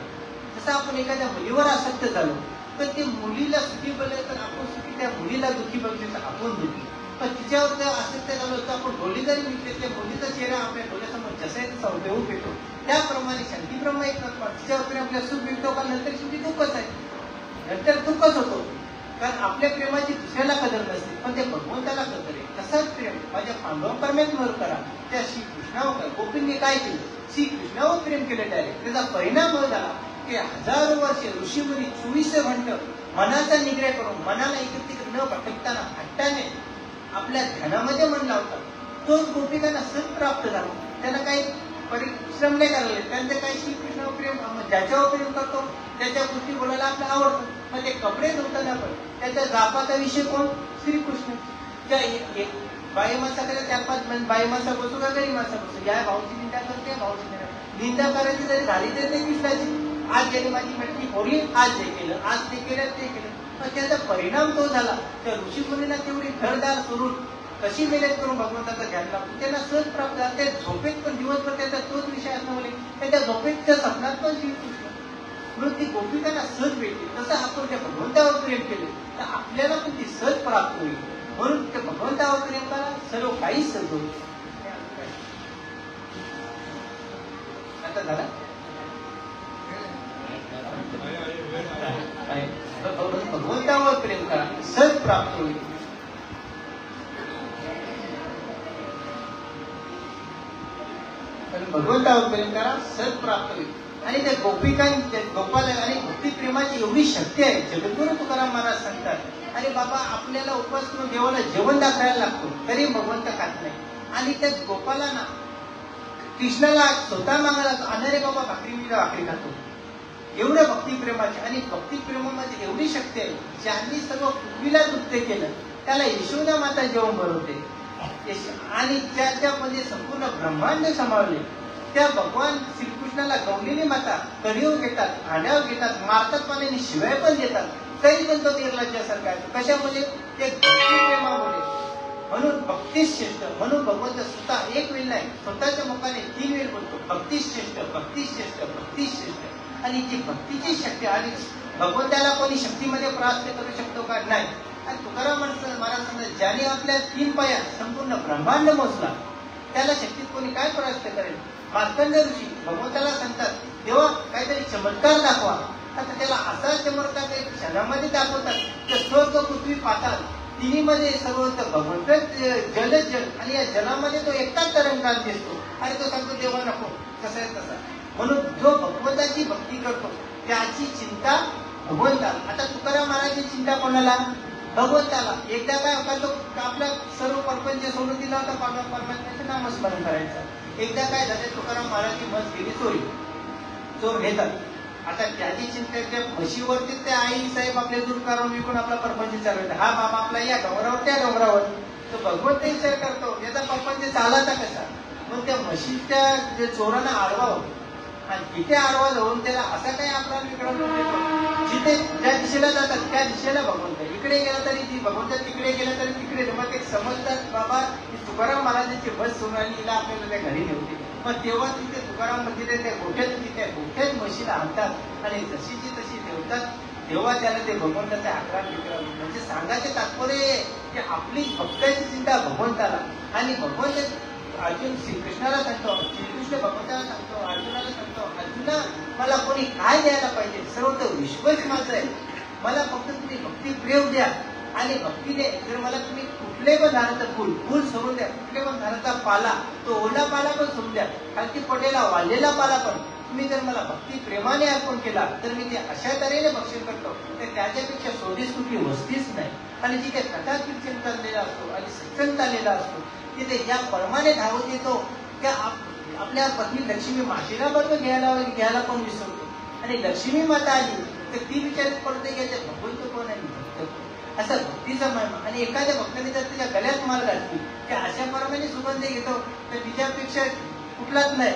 जसं आपण एखाद्या मुलीवर आसक्त झालो तर ते मुलीला सुखी बोलले तर आपण सुखी, त्या मुलीला दुःखी बघले तर आपण दुःखी. पण तिच्यावर जर आसक्त झालो तर आपण डोली जरी मिळते, त्या मुलीचा चेहरा आपल्या डोळ्यासमोर जसा आहे तसा उभेहून येतो. त्याप्रमाणे शांतीब्रह्म एक तिच्यावर आपल्याला सुख मिळतो का, नंतर शेवटी दुःखच आहे, नंतर दुःखच होतो. कारण आपल्या प्रेमाची दुसऱ्याला कदर नसते, पण ते भगवंताला कदर आहे. तसंच प्रेम माझ्या पांडव परमेश्वर करा, त्या श्रीकृष्णावर करा. गोपींनी काय केलं, श्रीकृष्णावर प्रेम केलं डायरेक्ट. त्याचा परिणाम हो झाला की हजारो वर्षे ऋषीमुनी 24 घंट मनाचा निग्रह करून, मनाला एकत्रित न भटकताना हट्टाने आपल्या ध्यानामध्ये मन लावतात. तोच गोपिकांना सत प्राप्त झाला. त्यांना काही परिश्रम नाही करायला, त्यांचं काही श्रीकृष्णावर प्रेम, ज्याच्यावर प्रेम करतो त्याच्या गोष्टी बोलायला आपल्याला आवडतं. मग ते कपडे धुताना पण त्याच्या जापाचा विषय कोण, श्रीकृष्ण. त्या बाई माणसाकडे 4-5 बाई माणसा बसू का गरीब माणसा बसू, या भाऊची निंदा करते, भाऊची निंदा करायची जरी झाली तरी ते कृष्णाची. आज गेली माझी मटकी फोडली, आज हे केलं, आज ते केलं, ते केलं. पण त्याचा परिणाम तो झाला. त्या ऋषीमुनीला तेवढी घरदार सोडून कशी मेहनत करून भगवंताचं ध्यान लागतो, त्यांना सहज प्राप्त झाला. त्या झोपेत पण दिवसभर त्याचा तोच विषय असल्यामुळे त्याच्या झोपेच्या स्वप्नात पण श्रीकृष्ण. म्हणून ती गोपिकांना सहज भेटली. तसं आपण त्या भगवंतावर प्रेम केले तर आपल्याला पण ती सहज प्राप्त होईल. म्हणून त्या भगवंतावर प्रेम करा, सर्व काही सहज होईल. आता झाला भगवंतावर प्रेम करा, सहज प्राप्त होईल. भगवंतावर प्रेम करा, सहज प्राप्त होईल. आणि त्या गोपिकांच्या गोपाल आणि भक्ती प्रेमाची एवढी शक्ती आहे. जगद्गुरु तुकाराम महाराज सांगतात, अरे बाबा आपल्याला उपवास करून देवाला जेवण दाखवायला लागतो तरी भगवंत खात नाही. आणि त्या गोपालांना कृष्णाला स्वतः मागायला लागतो, अरे बाबा भाकरी मी भाकरी खातो. एवढ्या भक्ती प्रेमाची आणि भक्ती प्रेमामध्ये एवढी शक्ती आहे, ज्यांनी सर्व पृथ्वीला तृप्त केलं त्याला यशोदा माता जेवण भरवते आणि ज्याच्यामध्ये संपूर्ण ब्रह्मांड समावले त्या भगवान श्रीकृष्णाला गौलेली माता करीव घेतात, आड्यावर घेतात, मारतात पाण्याने शिवाय पण देतात, तरी पण तो निर्लज्जासारखा आहे. कशामुळे? ते भक्तिप्रेमामुळे. म्हणून भक्तिश्रेष्ठ, म्हणून भगवंत स्वतः एक वेळ नाही, स्वतःच्या मुखाने 3 वेळ बोलतो, भक्तिश्रेष्ठ, भक्तिश्रेष्ठ, भक्तिश्रेष्ठ. आणि जी भक्तीची शक्ती, आणि भगवंताला कोणी शक्तीमध्ये परास्त करू शकतो का? नाही. आणि तुकाराम महाराज सांगतात, ज्याने आपल्या 3 पाया संपूर्ण ब्रह्मांड मोजला त्याला शक्तीत कोणी काय परास्त करेल? मार्कंड ऋषी भगवंताला सांगतात, देवा काहीतरी चमत्कार दाखवा. आता त्याला असा चमत्कार काही क्षणामध्ये दाखवतात तर स्वर्ग, पृथ्वी, पाताळ तिन्हीमध्ये सर्वत्र भगवंत जल आणि या जलामध्ये तो एकटाच तरंगात दिसतो. आणि तो सांगतो, देवा नको, कसा आहे तसा. म्हणून जो भगवंताची भक्ती करतो त्याची चिंता भगवंताला. आता तुकाराम महाराजची चिंता कोणाला? भगवंताला. एकदा काय होता, तो आपला सर्व प्रपंच सोडून दिला होता, परमात्म्याचं नामस्मरण करायचं. एकदा काय झालं, तुकाराम महाराजची म्हस गेली चोरी, चोर घेतात. आता त्याची चिंता त्या म्हशीवरती ते आई साहेब आपले दूर करून विकून आपला परपंच चालवतात. हा बाबा आपला या डोंगरावर त्या डोंगरावर, तो भगवंत विचार करतो याचा परपंच चालायचा कसा. मग त्या म्हशीच्या चोरांना आडवा होतो आणि तिथे आडवा जाऊन त्याला असा काही आपला विक्रम देतो, जिथे ज्या दिशेला जातात त्या दिशेला भगवंत, इकडे गेला तरी ती भगवंत, तिकडे गेला तरी तिकडे. मग ते समजतात बाबा तुकाराम महाराजांची बस सोडून आणि हिला आपल्याला त्या घरी नेवते. मग तेव्हा तिथे तुकाराम मंदिर आहे, त्या गोठ्यात म्हशीला आणतात आणि जशीची तशी ठेवतात. तेव्हा त्याला ते भगवंताचे आक्रमण विक्रम. म्हणजे सांगायचे तात्पर्य की आपली भक्ताची चिंता भगवंताला. आणि भगवंत अर्जुन श्रीकृष्णाला सांगतो, श्रीकृष्ण भगवंताला सांगतो, अर्जुनाला सांगतो, अर्जुना मला कोणी काय द्यायला पाहिजे? सर्व तर विश्वच माझं आहे, मला फक्त तुम्ही भक्ती प्रेम द्या. आणि भक्तीने जर मला तुम्ही कुठले पण झाडाचं फुल सोडून द्या, कुठले पण झाडाचा पाला, तो ओला पाला पण सोडून द्या, खालती पडलेला वाढलेला पाला पण तुम्ही जर मला भक्ती प्रेमाने अर्पण केला तर मी ते अशा तऱ्हेने भक्षण करतो तर त्याच्यापेक्षा सोडीस कुठली वस्तीच नाही. आणि जिथे कथा कीर्तन चाललेला असतो आणि सत्संग चाललेला असतो तिथे या परमाने धावत येतो. त्या आपल्या पत्नी लक्ष्मी मातेला बरोबर घ्यायला पण विसरतो. आणि लक्ष्मी माता आली तर ती विचारित पडते की याचे भगवंत कोण आहे, भक्त कोण. असा भक्तीचा महिमा. आणि एखाद्या भक्ताने जर तिच्या गळ्यात माल घातली की अशा प्रमाणे सुगंध घेतो तर तिच्यापेक्षा कुठलाच नाही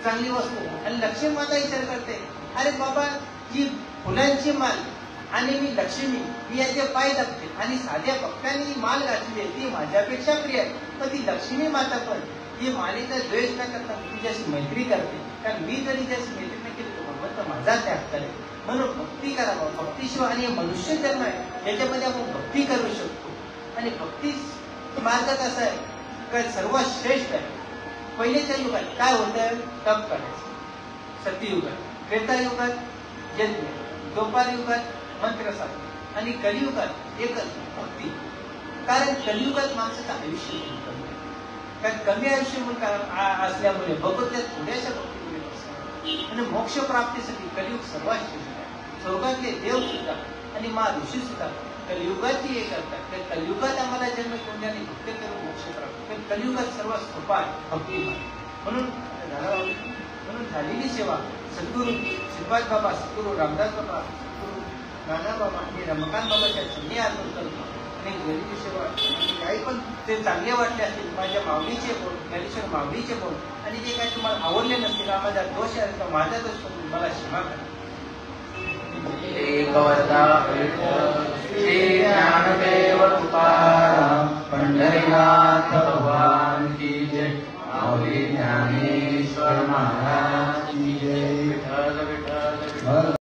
चांगली वस्तू. आणि लक्ष्मी माता विचार करते, अरे बाबा ही फुलांची माल आणि मी लक्ष्मी, मी याचे पाय दाबते आणि साध्या भक्तांनी माल घातली आहे ती माझ्यापेक्षा प्रिय आहे. पण ती लक्ष्मी माता पण ही मालेचा द्वेष न करता तिच्याशी मैत्री करते. कारण मी जरी त्याची मैत्री न केली तर भगवंत माझा त्याग करेल. म्हणून भक्ती करावं. भक्तीशिवाय आणि मनुष्य जन्म आहे याच्यामध्ये आपण भक्ती करू शकतो. आणि भक्ती मार्ग कसा आहे का सर्वात श्रेष्ठ आहे. पहिलेच्या युगात काय होतं, तप करायचं. सत्ययुगात, त्रेतायुगात यज्ञ, द्वापार युगात मंत्र साधन आणि कलियुगात एकच भक्ती. कारण कलियुगात माणसाचं आयुष्य कमी आहे. कारण कमी आयुष्य असल्यामुळे भगवंत थोड्याशा भक्तीमुळे बसतात. आणि मोक्ष प्राप्तीसाठी कलियुग सर्वात श्रेष्ठ आहे. स्वर्गातले देव सुद्धा आणि ऋषी सुद्धा कलियुगाची हे करतात. त्या कलियुगात आम्हाला जन्म घेऊन त्याने भक्ती करून मोक्ष प्राप्त. पण कलियुगात सर्वात सोपा आहे भक्तिमान. म्हणून झालेली सेवा सद्गुरू श्रीपाद बाबा, सद्गुरू रामदास बाबा, सद्गुरू नाना बाबा आणि रमकांत बाबाच्या चरणी अर्पण करतो. आणि झालेली सेवा काही पण ते चांगले वाटले असतील, माझ्या माऊलीचे बोल, ज्ञानेश्वर माऊलीचे बोल आणि जे काही तुम्हाला आवडले नसतील, माझा दोष आहे तर माझा दोष मला क्षमा करा. एक वरदा श्री ज्ञानदेव तुकाराम पंढरीनाथ भगवान की जय. माऊली ज्ञानेश्वर महाराज